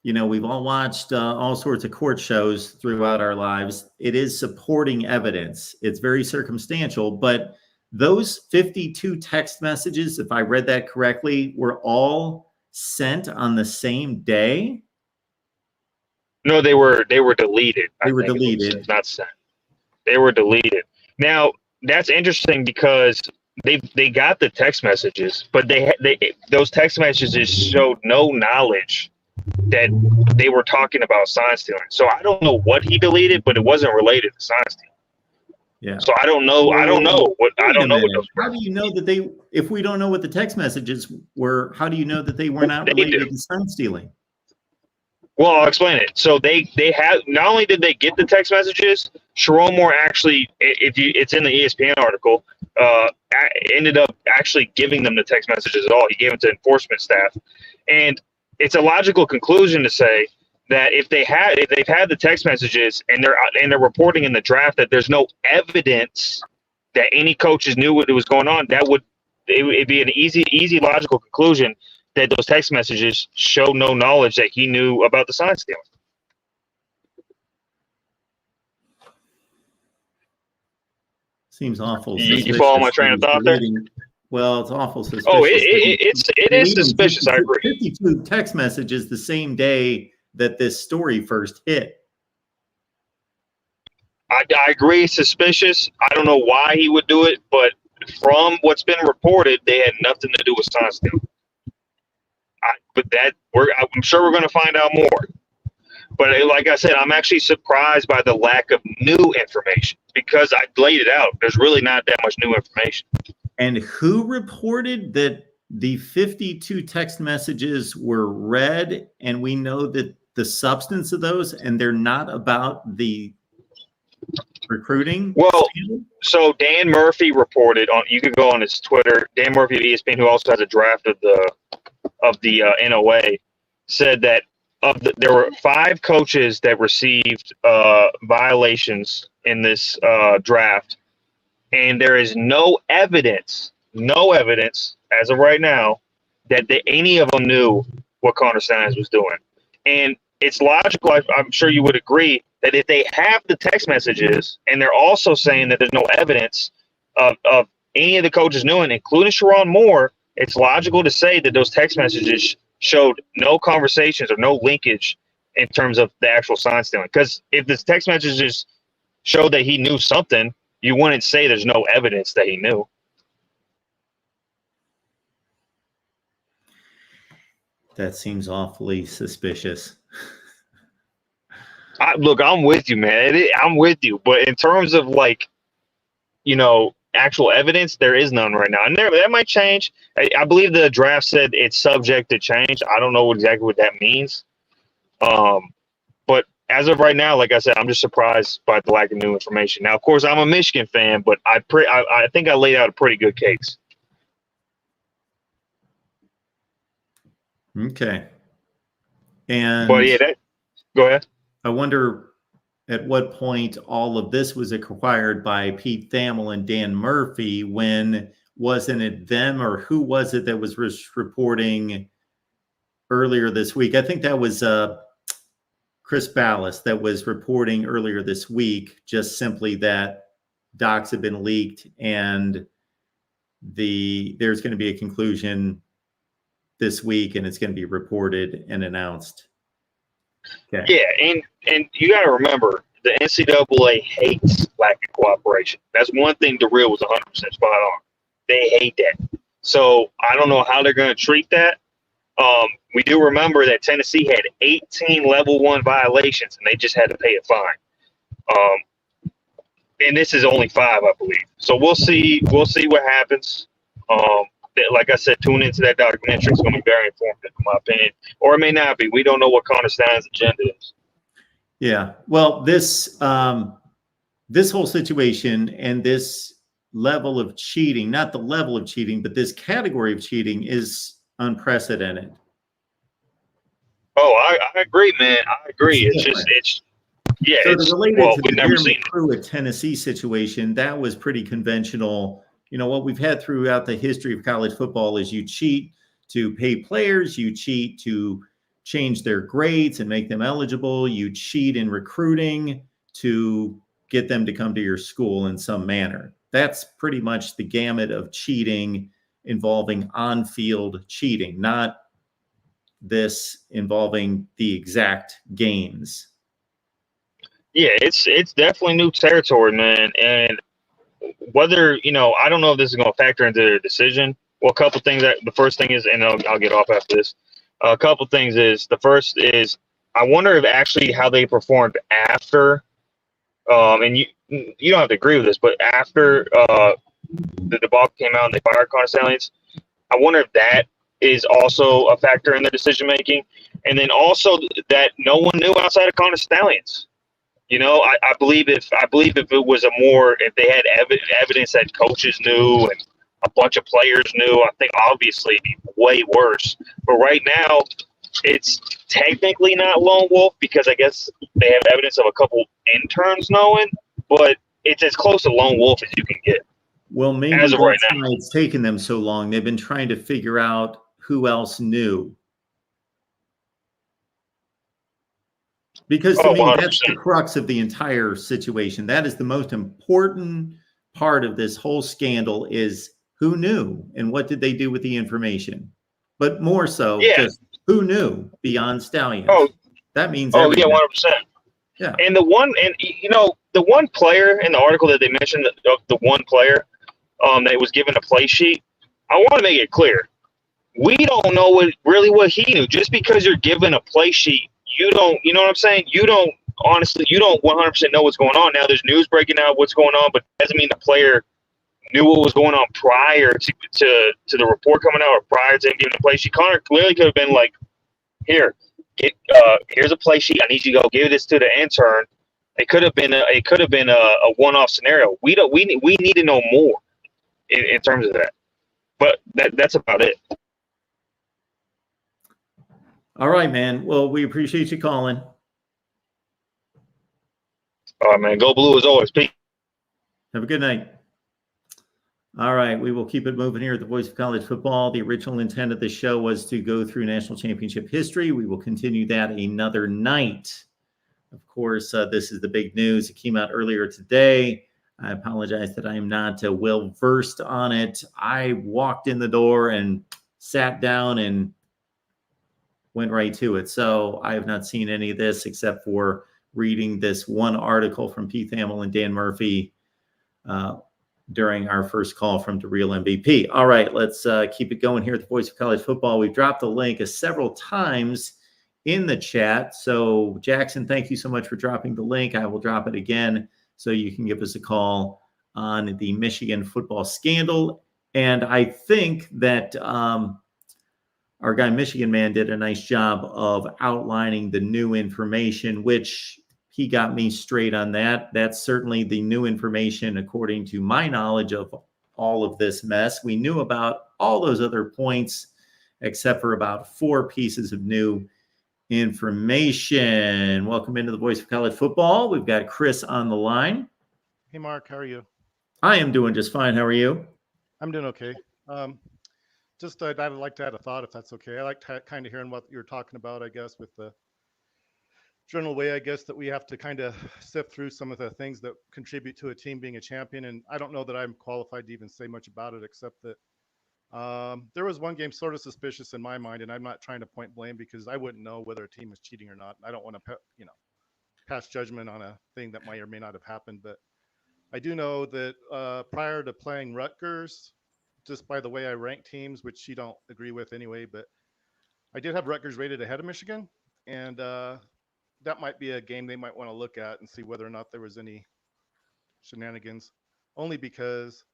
we've all watched all sorts of court shows throughout our lives. It is supporting evidence. It's very circumstantial, but those 52 text messages, if I read that correctly, were all sent on the same day. No, they were deleted. They were deleted. Not sent. They were deleted. Now that's interesting because they got the text messages, but those text messages showed no knowledge that they were talking about sign stealing. So I don't know what he deleted, but it wasn't related to sign stealing. Yeah. So I don't know. I don't know what those were. How do you know that if we don't know what the text messages were, how do you know that they were not related to sign stealing? Well, I'll explain it. So they had, not only did they get the text messages, Sharon Moore actually, it's in the ESPN article, ended up actually giving them the text messages at all. He gave them to enforcement staff, and it's a logical conclusion to say that if they've had the text messages and they're reporting in the draft that there's no evidence that any coaches knew what was going on, it'd be an easy logical conclusion that those text messages show no knowledge that he knew about the sign stealing. Seems awful. You follow my train of thought there? Well, it's awful suspicious. Oh, it is suspicious. I agree. 52 text messages the same day that this story first hit. I agree. Suspicious. I don't know why he would do it, but from what's been reported, they had nothing to do with sign stealing. I'm sure we're going to find out more. But like I said, I'm actually surprised by the lack of new information because I laid it out. There's really not that much new information. And who reported that the 52 text messages were read, and we know that the substance of those, and they're not about the recruiting? Well, so Dan Murphy reported on. You could go on his Twitter. Dan Murphy of ESPN, who also has a draft of the NOA, said that there were 5 coaches that received violations in this draft, and there is no evidence as of right now that any of them knew what Connor Steins was doing. And it's logical, I'm sure you would agree, that if they have the text messages and they're also saying that there's no evidence of any of the coaches knowing, including Sharon Moore, it's logical to say that those text messages showed no conversations or no linkage in terms of the actual sign stealing. Because if the text messages showed that he knew something, you wouldn't say there's no evidence that he knew. That seems awfully suspicious. Look, I'm with you, man. I'm with you. But in terms of actual evidence, there is none right now. And that might change. I believe the draft said it's subject to change. I don't know exactly what that means. But as of right now, like I said, I'm just surprised by the lack of new information. Now, of course, I'm a Michigan fan, but I think I laid out a pretty good case. Okay. And but yeah, go ahead. I wonder at what point all of this was acquired by Pete Thamel and Dan Murphy. When wasn't it them, or who was it that was reporting earlier this week? I think that was Chris Ballas that was reporting earlier this week, just simply that docs have been leaked and there's going to be a conclusion this week, and it's going to be reported and announced. Okay. Yeah, and you got to remember, the NCAA hates lack of cooperation. That's one thing DeReal was 100% spot on. They hate that. So I don't know how they're going to treat that. We do remember that Tennessee had 18 level 1 violations, and they just had to pay a fine. And this is only 5, I believe. So we'll see. We'll see what happens. Like I said, tune into that documentary. It's going to be very informative, in my opinion, or it may not be. We don't know what Connor Stein's agenda is. Yeah. Well, this whole situation and this level of cheating, not the level of cheating, but this category of cheating is unprecedented. Oh, I agree, man. I agree. It's just, yeah. So it's, related well, to we've the never Jeremy seen it. Pruitt Tennessee situation, that was pretty conventional. You know, what we've had throughout the history of college football is you cheat to pay players, you cheat to change their grades and make them eligible, you cheat in recruiting to get them to come to your school in some manner. That's pretty much the gamut of cheating involving on-field cheating, not this involving the exact games. Yeah, it's definitely new territory, man. And whether, I don't know if this is going to factor into their decision. Well, a couple things. The first thing is, and I'll get off after this. A couple things is, the first is, I wonder if actually how they performed after, and you don't have to agree with this, but after the debacle came out and they fired Connor Stalions, I wonder if that is also a factor in their decision making, and then also that no one knew outside of Connor Stalions. I believe if if they had evidence that coaches knew and a bunch of players knew, I think obviously it'd be way worse. But right now, it's technically not lone wolf because I guess they have evidence of a couple interns knowing, but it's as close to lone wolf as you can get. Well, maybe as of that's right now. why it's taken them so long. They've been trying to figure out who else knew. Because to me, 100%. that's the crux of the entire situation. That is the most important part of this whole scandal is who knew and what did they do with the information. But more so, just who knew beyond Stallions. That means everything. Yeah, 100%. Yeah. And the one player in the article that they mentioned, the one player that was given a play sheet, I want to make it clear. We don't know what he knew. Just because you're given a play sheet, you know what I'm saying? You don't 100% know what's going on. Now there's news breaking out what's going on, but it doesn't mean the player knew what was going on prior to the report coming out or prior to him giving the play sheet. Connor clearly could have been like, here's a play sheet. I need you to go give this to the intern. It could have been a one-off scenario. We need to know more in terms of that. But that's about it. All right, man. Well, we appreciate you calling. All right, man. Go Blue as always. Peace. Have a good night. All right, we will keep it moving here at the Voice of College Football. The original intent of the show was to go through national championship history. We will continue that another night. Of course, this is the big news. It came out earlier today. I apologize that I am not well versed on it. I walked in the door and sat down and went right to it. So I have not seen any of this except for reading this one article from Pete Thamel and Dan Murphy during our first call from the Real MVP. All right, let's keep it going here at the Voice of College Football. We've dropped the link several times in the chat. So Jackson, thank you so much for dropping the link. I will drop it again so you can give us a call on the Michigan football scandal. And I think that our guy Michigan Man did a nice job of outlining the new information, which he got me straight on that. That's certainly the new information according to my knowledge of all of this mess. We knew about all those other points except for about 4 pieces of new information. Welcome into the Voice of College Football. We've got Chris on the line. Hey, Mark, how are you? I am doing just fine. How are you? I'm doing okay. Just I'd like to add a thought, if that's okay. I like kind of hearing what you're talking about, I guess, with the general way, I guess, that we have to kind of sift through some of the things that contribute to a team being a champion. And I don't know that I'm qualified to even say much about it, except that there was one game sort of suspicious in my mind, and I'm not trying to point blame because I wouldn't know whether a team was cheating or not. I don't want to, pass judgment on a thing that might or may not have happened. But I do know that prior to playing Rutgers, just by the way I rank teams, which you don't agree with anyway, but I did have Rutgers rated ahead of Michigan, and that might be a game they might want to look at and see whether or not there was any shenanigans. Only because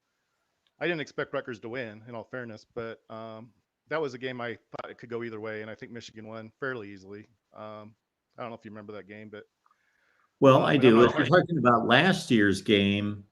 I didn't expect Rutgers to win, in all fairness, but that was a game I thought it could go either way, and I think Michigan won fairly easily. I don't know if you remember that game, but Well, I and I'm do. not If you're trying. talking about last year's game,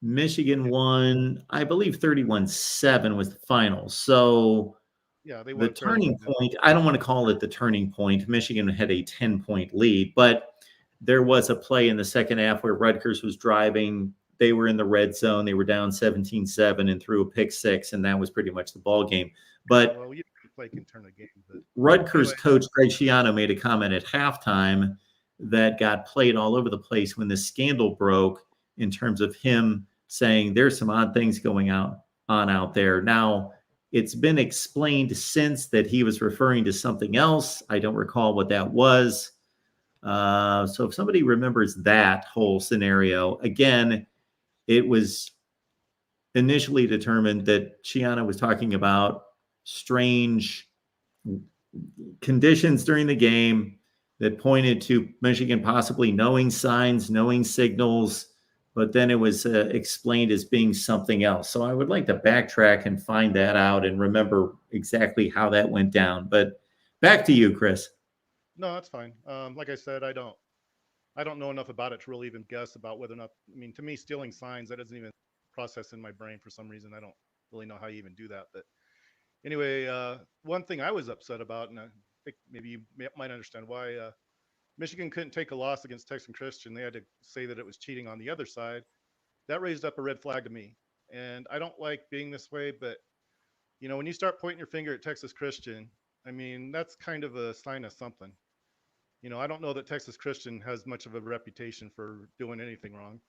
Michigan won, I believe 31-7 was the final. So Yeah, they the won fairly turning easily. point, I don't want to call it the turning point. Michigan had a 10-point lead, but there was a play in the second half where Rutgers was driving. They were in the red zone. They were down 17-7 and threw a pick six, and that was pretty much the ball game. But Well, you can play can turn a game, but Rutgers anyway, coach Greg Schiano made a comment at halftime that got played all over the place when the scandal broke in terms of him saying there's some odd things going on out there. Now, it's been explained since that he was referring to something else. I don't recall what that was. So if somebody remembers that whole scenario, again, it was initially determined that Schiano was talking about strange conditions during the game that pointed to Michigan possibly knowing signs, knowing signals, but then it was explained as being something else. So I would like to backtrack and find that out and remember exactly how that went down. But back to you, Chris. no, that's fine. Like I said, I don't know enough about it to really even guess about whether or not. I mean, to me, stealing signs that doesn't even process in my brain for some reason. I don't really know how you even do that. But anyway, one thing I was upset about, and I think maybe you might understand why. Michigan couldn't take a loss against Texas Christian. They had to say that it was cheating on the other side. That raised up a red flag to me. And I don't like being this way, but when you start pointing your finger at Texas Christian, I mean, that's kind of a sign of something. I don't know that Texas Christian has much of a reputation for doing anything wrong.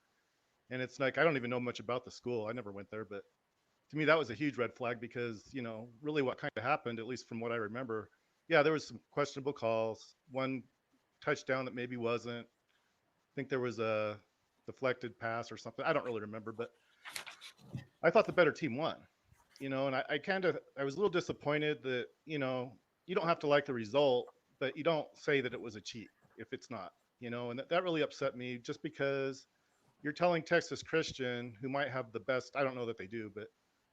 And it's like, I don't even know much about the school. I never went there, but to me, that was a huge red flag because, really what kind of happened, at least from what I remember, yeah, there was some questionable calls. One touchdown that maybe wasn't. I think there was a deflected pass or something. I don't really remember, but I thought the better team won. And I was a little disappointed that, you don't have to like the result, but you don't say that it was a cheat if it's not, and that really upset me just because you're telling Texas Christian, who might have the best, I don't know that they do, but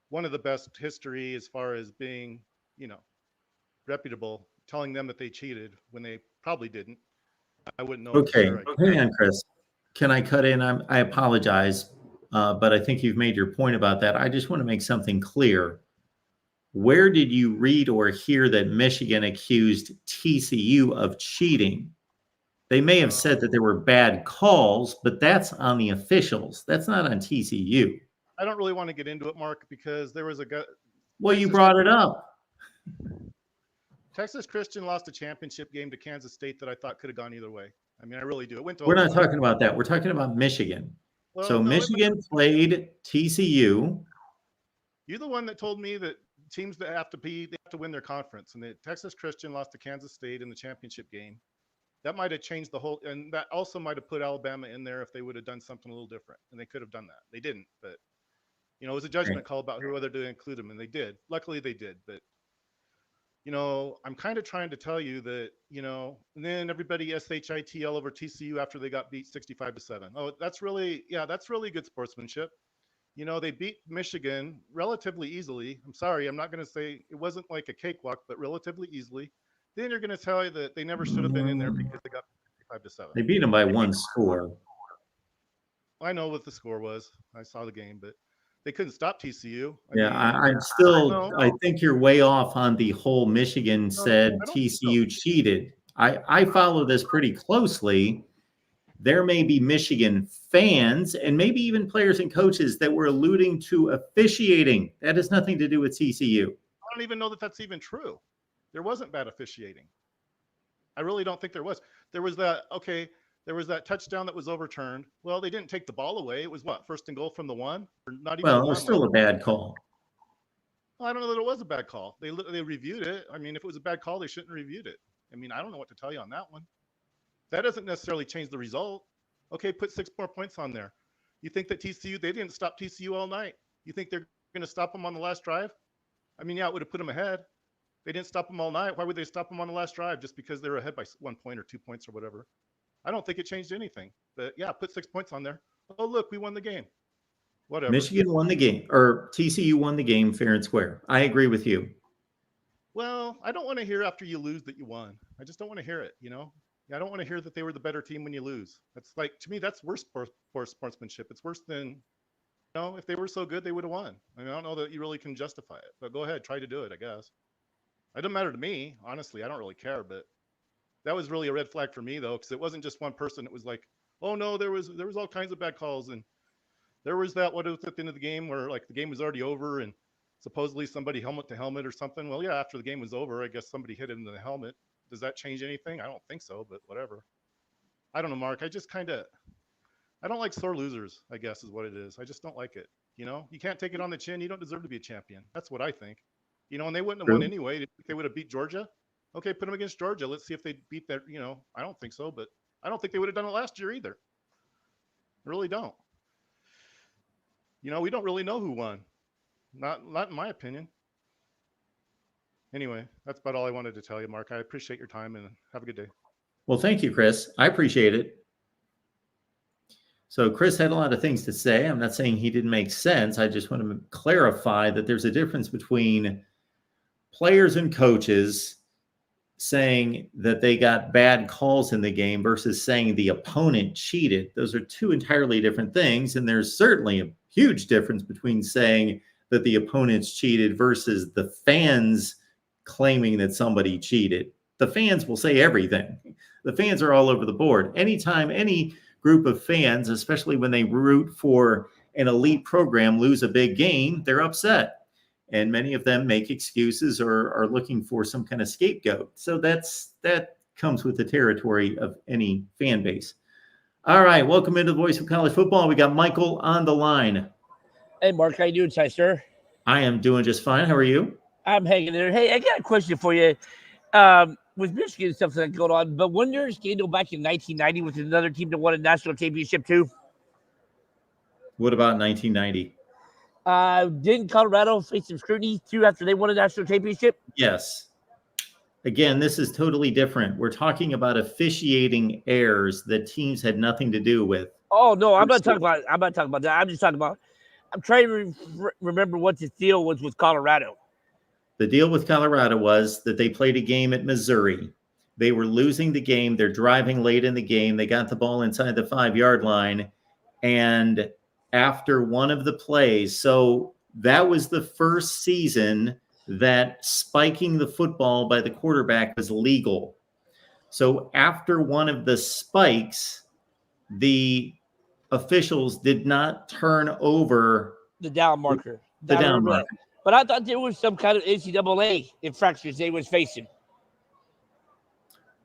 one of the best history as far as being, you know, reputable, telling them that they cheated when they probably didn't. I wouldn't know for Okay, sure, I guess. hang on, Chris. Can I cut in? I apologize, but I think you've made your point about that. I just want to make something clear. Where did you read or hear that Michigan accused TCU of cheating? They may have said that there were bad calls, but that's on the officials. That's not on TCU. I don't really want to get into it, Mark, because there was a guy, Well, you Texas brought it up. Texas Christian lost a championship game to Kansas State that I thought could have gone either way. I mean, I really do. It went to We're not overtime. talking about that. We're talking about Michigan. Well, So no, Michigan played TCU. you're the one that told me that teams that they have to win their conference, and that Texas Christian lost to Kansas State in the championship game. That might have changed the whole, and that also might have put Alabama in there if they would have done something a little different, and they could have done that. They didn't, but it was a judgment call about whether to include them, and they did. Luckily, they did, but I'm kind of trying to tell you that, and then everybody SHIT all over TCU after they got beat 65-7. Oh, that's really good sportsmanship. They beat Michigan relatively easily. I'm sorry, I'm not going to say it wasn't like a cakewalk, but relatively easily. Then you're going to tell you that they never should have been in there because they got 65-7. They beat them by one score. I know what the score was. I saw the game, but they couldn't stop TCU. I think you're way off on the whole Michigan said TCU cheated. I follow this pretty closely. There may be Michigan fans and maybe even players and coaches that were alluding to officiating. That has nothing to do with TCU. I don't even know that that's even true. There wasn't bad officiating. I really don't think there was. There was that touchdown that was overturned. Well, they didn't take the ball away. It was what, 1st and goal from the 1? Or not even Well, it was still a bad call. Well, I don't know that it was a bad call. They reviewed it. I mean, if it was a bad call, they shouldn't have reviewed it. I mean, I don't know what to tell you on that one. That doesn't necessarily change the result. Okay, put 6 more points on there. You think that they didn't stop TCU all night? You think they're going to stop them on the last drive? I mean, yeah, it would have put them ahead. They didn't stop them all night. Why would they stop them on the last drive just because they were ahead by 1 point or 2 points or whatever? I don't think it changed anything. But yeah, put 6 points on there. Oh, look, we won the game. Whatever. Michigan won the game, or TCU won the game fair and square. I agree with you. Well, I don't want to hear after you lose that you won. I just don't want to hear it, you know? I don't want to hear that they were the better team when you lose. That's like, to me, that's worse for sportsmanship. It's worse than, if they were so good, they would have won. I mean, I don't know that you really can justify it, but go ahead, try to do it, I guess. It doesn't matter to me, honestly. I don't really care, but that was really a red flag for me, though, because it wasn't just one person. It was like, oh, no, there was all kinds of bad calls, and there was that, what was at the end of the game where, like, the game was already over, and supposedly somebody helmet to helmet or something. Well, yeah, after the game was over, I guess somebody hit it in the helmet. Does that change anything? I don't think so, but whatever. I don't know, Mark. I just I don't like sore losers, I guess is what it is. I just don't like it. You can't take it on the chin. You don't deserve to be a champion. That's what I think. And they wouldn't have won anyway. If they would have beat Georgia, okay, put them against Georgia. Let's see if they beat that. I don't think so, but I don't think they would have done it last year either. I really don't. We don't really know who won. Not in my opinion. Anyway, that's about all I wanted to tell you, Mark. I appreciate your time and have a good day. Well, thank you, Chris. I appreciate it. So Chris had a lot of things to say. I'm not saying he didn't make sense. I just want to clarify that there's a difference between players and coaches saying that they got bad calls in the game versus saying the opponent cheated. Those are two entirely different things. And there's certainly a huge difference between saying that the opponents cheated versus the fans claiming that somebody cheated. The fans will say everything. The fans are all over the board. Anytime any group of fans, especially when they root for an elite program, lose a big game, they're upset. And many of them make excuses or are looking for some kind of scapegoat. So that comes with the territory of any fan base. All right, welcome into the Voice of College Football. We got Michael on the line. Hey, Mark, how you doing today, sir? I am doing just fine. How are you? I'm hanging there. Hey, I got a question for you. With Michigan and stuff that's going on, but wasn't there a scandal back in 1990 with another team that won a national championship too? What about 1990? Didn't Colorado face some scrutiny too after they won a national championship? Yes. Again, this is totally different. We're talking about officiating errors that teams had nothing to do with. Oh no, I'm not talking about that. I'm just talking about. I'm trying to remember what the deal was with Colorado. The deal with Colorado was that they played a game at Missouri. They were losing the game. They're driving late in the game. They got the ball inside the 5-yard line. And after one of the plays, so that was the first season that spiking the football by the quarterback was legal. So after one of the spikes, the officials did not turn over the down marker. The down marker. But I thought there was some kind of NCAA infractions they was facing.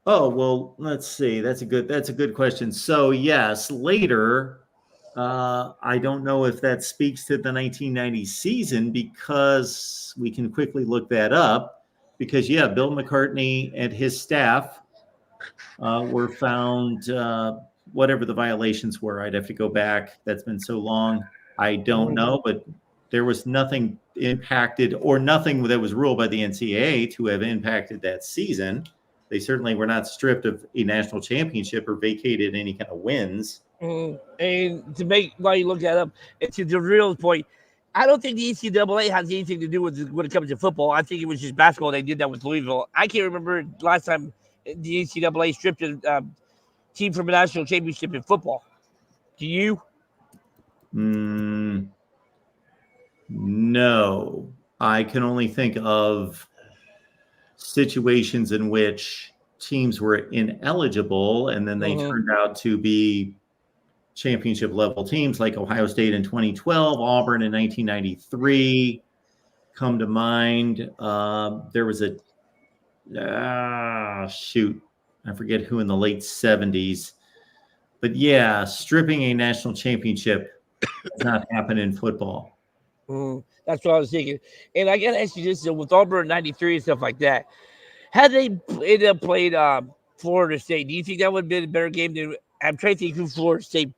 Oh, well, let's see. That's a good question. So yes, later, I don't know if that speaks to the 1990 season because we can quickly look that up because Bill McCartney and his staff were found, whatever the violations were. I'd have to go back. That's been so long. I don't know, but there was nothing impacted or nothing that was ruled by the NCAA to have impacted that season. They certainly were not stripped of a national championship or vacated any kind of wins. And to make while you look that up, and to the real point, I don't think the NCAA has anything to do with it when it comes to football. I think it was just basketball. They did that with Louisville. I can't remember last time the NCAA stripped a team from a national championship in football. Do you? No, I can only think of situations in which teams were ineligible and then they turned out to be championship level teams like Ohio State in 2012, Auburn in 1993 come to mind. There was I forget who in the late 70s, but yeah, stripping a national championship does not happen in football. That's what I was thinking. And I got to ask you this, with Auburn 93 and stuff like that, had they ended up playing Florida State, do you think that would have been a better game than I'm trying to think who Florida State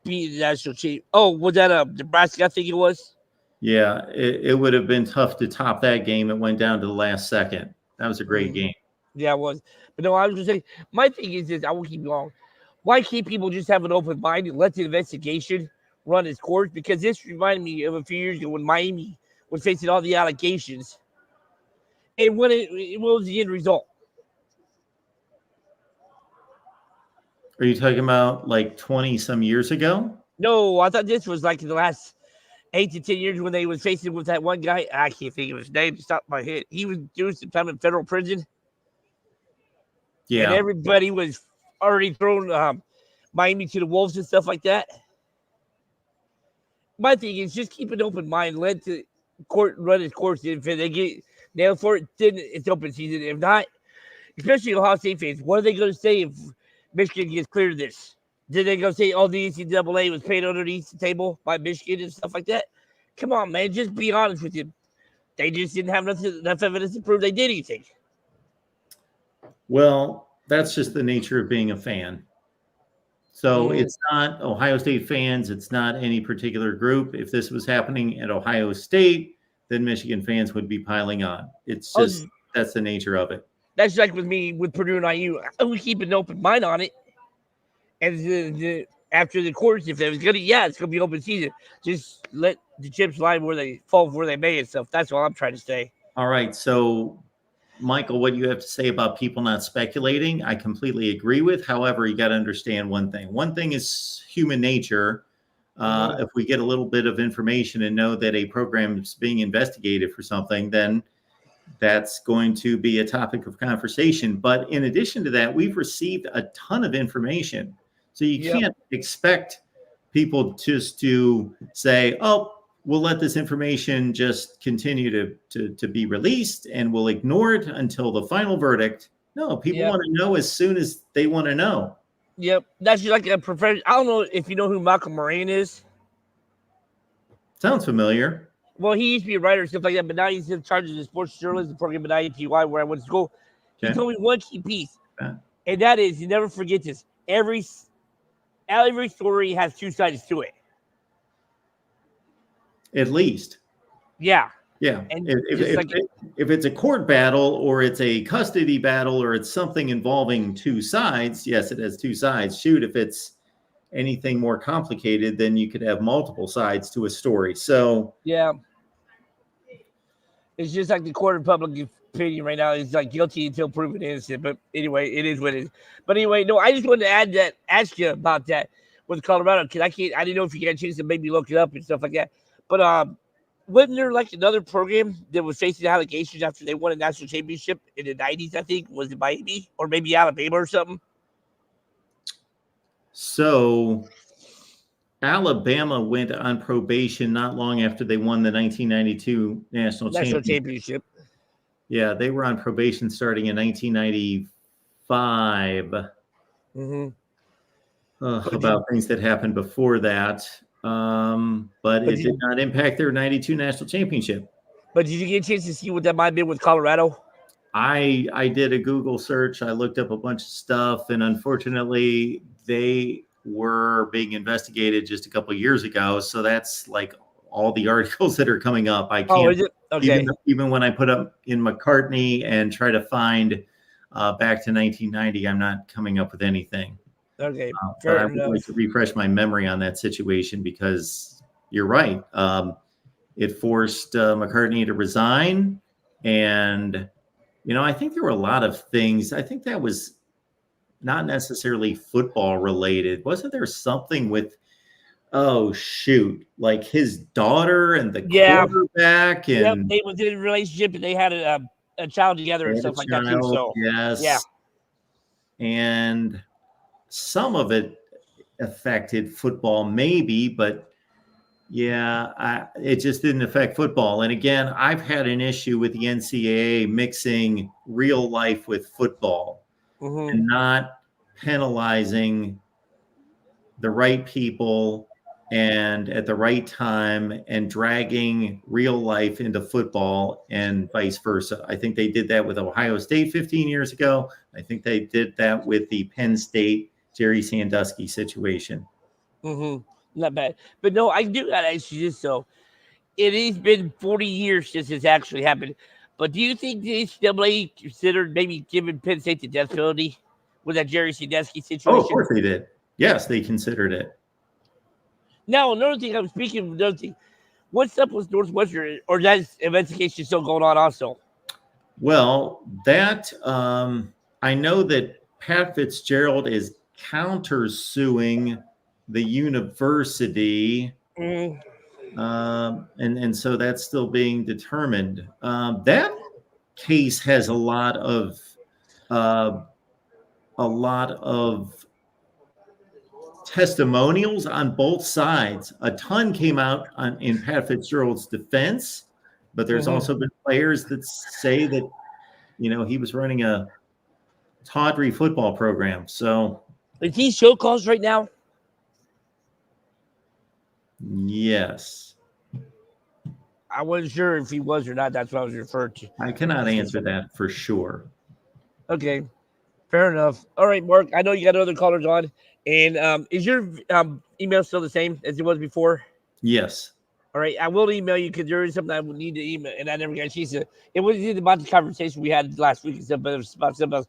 beat the national team? Oh, was that Nebraska? I think it was. Yeah, it would have been tough to top that game. It went down to the last second. That was a great game. Yeah, it was. But no, I was just saying, my thing is this, I won't keep you long. Why can't people just have an open mind and let the investigation run its course? Because this reminded me of a few years ago when Miami was facing all the allegations. And what was the end result? Are you talking about like 20 some years ago? No, I thought this was like in the last 8 to 10 years when they was facing with that one guy. I can't think of his name. Stop my head. He was doing some time in federal prison. Yeah. And everybody was already throwing Miami to the wolves and stuff like that. My thing is just keep an open mind. Let the court run its course. If they get nailed for it, then it's open season. If not, especially Ohio State fans, what are they going to say if Michigan gets cleared of this? Did they go say, oh, the NCAA was paid underneath the table by Michigan and stuff like that? Come on, man. Just be honest with you. They just didn't have enough evidence to prove they did anything. Well, that's just the nature of being a fan. So it's not Ohio State fans. It's not any particular group. If this was happening at Ohio State, then Michigan fans would be piling on. It's just that's the nature of it. That's like with me with Purdue and IU. I would keep an open mind on it. And after the course, if it was going to, it's going to be open season. Just let the chips lie where they fall, where they may and stuff. That's all I'm trying to say. All right. So, Michael, what you have to say about people not speculating, I completely agree with. However, you got to understand one thing. One thing is human nature. If we get a little bit of information and know that a program is being investigated for something, then that's going to be a topic of conversation. But in addition to that, we've received a ton of information. So you can't expect people just to say, oh, we'll let this information just continue to be released and we'll ignore it until the final verdict. No, people want to know as soon as they want to know. Yep. That's just like a professional. I don't know if you know who Malcolm Moran is. Sounds familiar. Well, he used to be a writer and stuff like that, but now he's in charge of the sports journalism program at IUPUI where I went to school. He told me one key piece, and that is, you never forget this, every story has two sides to it. At least. Yeah. Yeah. And if it's a court battle or it's a custody battle or it's something involving two sides, yes, it has two sides. Shoot, if it's anything more complicated, then you could have multiple sides to a story. So yeah. It's just like the court of public opinion right now is like guilty until proven innocent. But anyway, it is what it is. But anyway, no, I just wanted to ask you about that with Colorado because I didn't know if you got a chance to maybe look it up and stuff like that. But wasn't there like another program that was facing allegations after they won a national championship in the 90s, I think? Was it Miami or maybe Alabama or something? So Alabama went on probation not long after they won the 1992 national championship. Yeah, they were on probation starting in 1995. About things that happened before that. But it did not impact their 92 national championship. But did you get a chance to see what that might have been with Colorado? I did a Google search. I looked up a bunch of stuff, and unfortunately, they were being investigated just a couple of years ago. So that's like all the articles that are coming up. I can't. Oh, is it? Okay. Even when I put up in McCartney and try to find back to 1990, I'm not coming up with anything. Okay, but I would like to refresh my memory on that situation because you're right. It forced McCartney to resign. And, I think there were a lot of things. I think that was not necessarily football related. Wasn't there something with, like his daughter and the quarterback? And they was in a relationship and they had a child together and stuff like that too. So, yeah. And some of it affected football, maybe, but it just didn't affect football. And again, I've had an issue with the NCAA mixing real life with football and not penalizing the right people and at the right time and dragging real life into football and vice versa. I think they did that with Ohio State 15 years ago. I think they did that with the Penn State Jerry Sandusky situation. Not bad. But no, I do got to ask you this, though. It has been 40 years since this actually happened. But do you think the NCAA considered maybe giving Penn State the death penalty with that Jerry Sandusky situation? Oh, of course they did. Yes, they considered it. Now, another thing, I'm speaking of another thing. What's up with Northwestern, or that investigation still going on also? Well, that I know that Pat Fitzgerald is countersuing the university, and so that's still being determined. That case has a lot of testimonials on both sides. A ton came out in Pat Fitzgerald's defense, but there's also been players that say that, he was running a tawdry football program. So is he show calls right now? Yes. I wasn't sure if he was or not. That's what I was referring to. I cannot answer that for sure. Okay. Fair enough. All right, Mark. I know you got other callers on. And is your email still the same as it was before? Yes. All right. I will email you because there is something I would need to email, and I never got a chance to. It wasn't about the conversation we had last week and stuff, but it was about something else.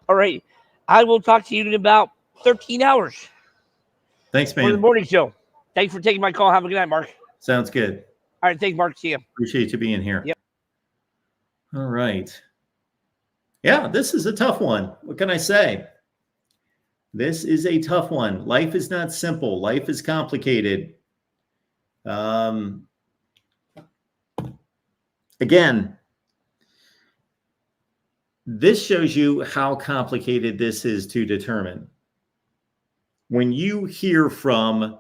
All right. I will talk to you in about 13 hours. Thanks, man. For the morning show. Thanks for taking my call. Have a good night, Mark. Sounds good. All right. Thanks, Mark. See you. Appreciate you being here. Yep. All right. Yeah, this is a tough one. What can I say? This is a tough one. Life is not simple. Life is complicated. Again, this shows you how complicated this is to determine. When you hear from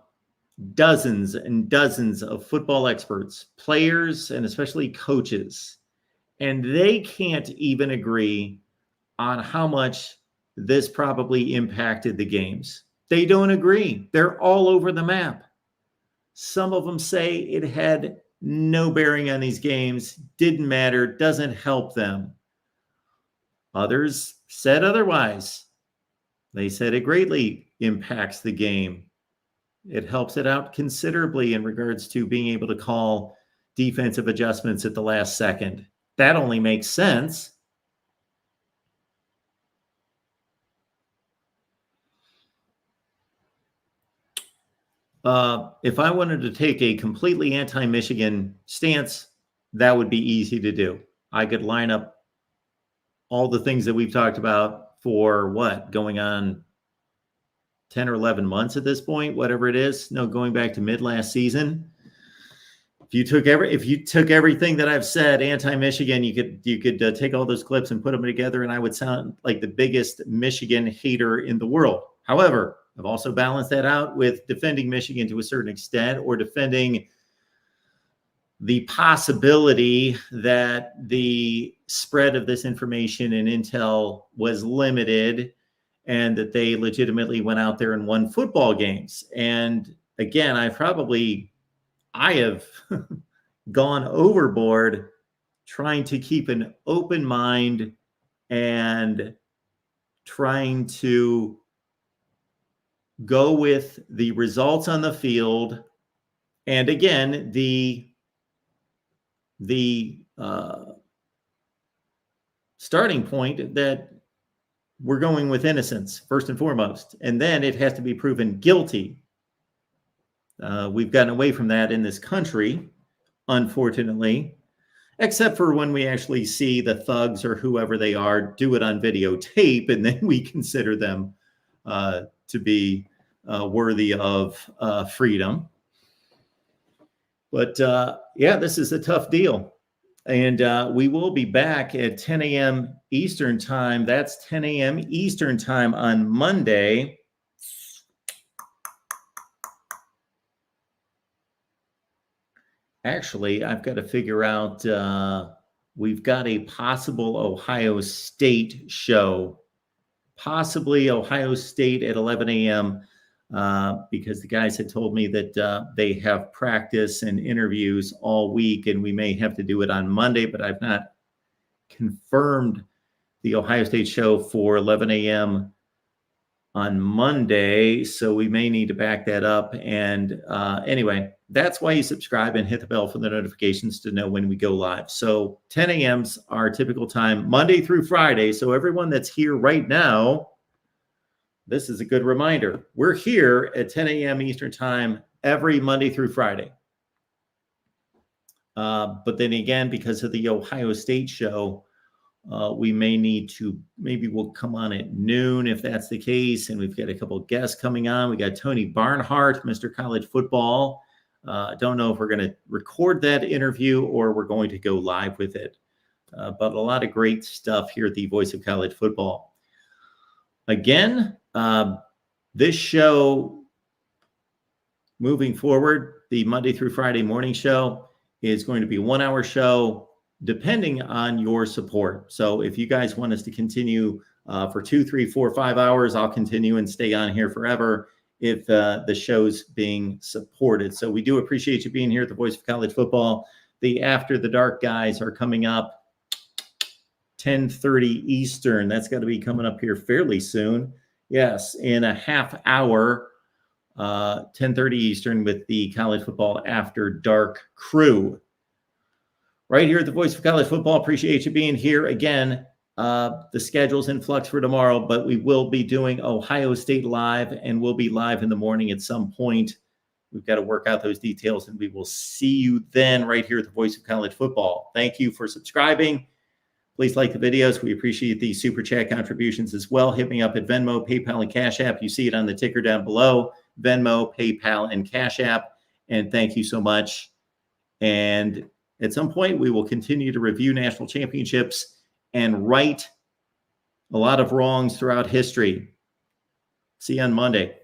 dozens and dozens of football experts, players, and especially coaches, and they can't even agree on how much this probably impacted the games. They don't agree. They're all over the map. Some of them say it had no bearing on these games, didn't matter, doesn't help them. Others said otherwise. They said it greatly impacts the game. It helps it out considerably in regards to being able to call defensive adjustments at the last second. That only makes sense. If I wanted to take a completely anti-Michigan stance, that would be easy to do. I could line up all the things that we've talked about for going on 10 or 11 months at this point, whatever it is. No, going back to mid last season. If you took everything that I've said anti-Michigan, you could take all those clips and put them together, and I would sound like the biggest Michigan hater in the world. However, I've also balanced that out with defending Michigan to a certain extent, or defending the possibility that the spread of this information and intel was limited and that they legitimately went out there and won football games. And again, I have gone overboard trying to keep an open mind and trying to go with the results on the field. And again, the starting point that we're going with innocence first and foremost, and then it has to be proven guilty. We've gotten away from that in this country, unfortunately, except for when we actually see the thugs or whoever they are do it on videotape, and then we consider them to be worthy of freedom. But yeah, this is a tough deal. And we will be back at 10 a.m. Eastern time. That's 10 a.m. Eastern time on Monday. Actually, I've got to figure out, we've got a possible Ohio State show, possibly Ohio State at 11 a.m. Because the guys had told me that they have practice and interviews all week, and we may have to do it on Monday, but I've not confirmed the Ohio State show for 11 a.m. on Monday, so we may need to back that up. And anyway, that's why you subscribe and hit the bell for the notifications to know when we go live. So 10 a.m.'s our typical time, Monday through Friday. So everyone that's here right now, this is a good reminder. We're here at 10 a.m. Eastern time every Monday through Friday. But then again, because of the Ohio State show, we may need to, maybe we'll come on at noon if that's the case. And we've got a couple of guests coming on. We got Tony Barnhart, Mr. College Football. Don't know if we're going to record that interview or we're going to go live with it. But a lot of great stuff here at the Voice of College Football. Again, this show moving forward, the Monday through Friday morning show, is going to be a 1 hour show depending on your support. So if you guys want us to continue for 2, 3, 4, 5 hours, I'll continue and stay on here forever if the show's being supported. So we do appreciate you being here at the Voice of College Football. The After the Dark guys are coming up 10:30 Eastern. That's got to be coming up here fairly soon. Yes, in a half hour. 10:30 Eastern with the College Football After Dark crew. Right here at the Voice of College Football. Appreciate you being here. Again, the schedule's in flux for tomorrow, but we will be doing Ohio State live, and we'll be live in the morning at some point. We've got to work out those details, and we will see you then right here at the Voice of College Football. Thank you for subscribing. Please like the videos. We appreciate the Super Chat contributions as well. Hit me up at Venmo, PayPal, and Cash App. You see it on the ticker down below. Venmo, PayPal, and Cash App. And thank you so much. And at some point, we will continue to review national championships and right a lot of wrongs throughout history. See you on Monday.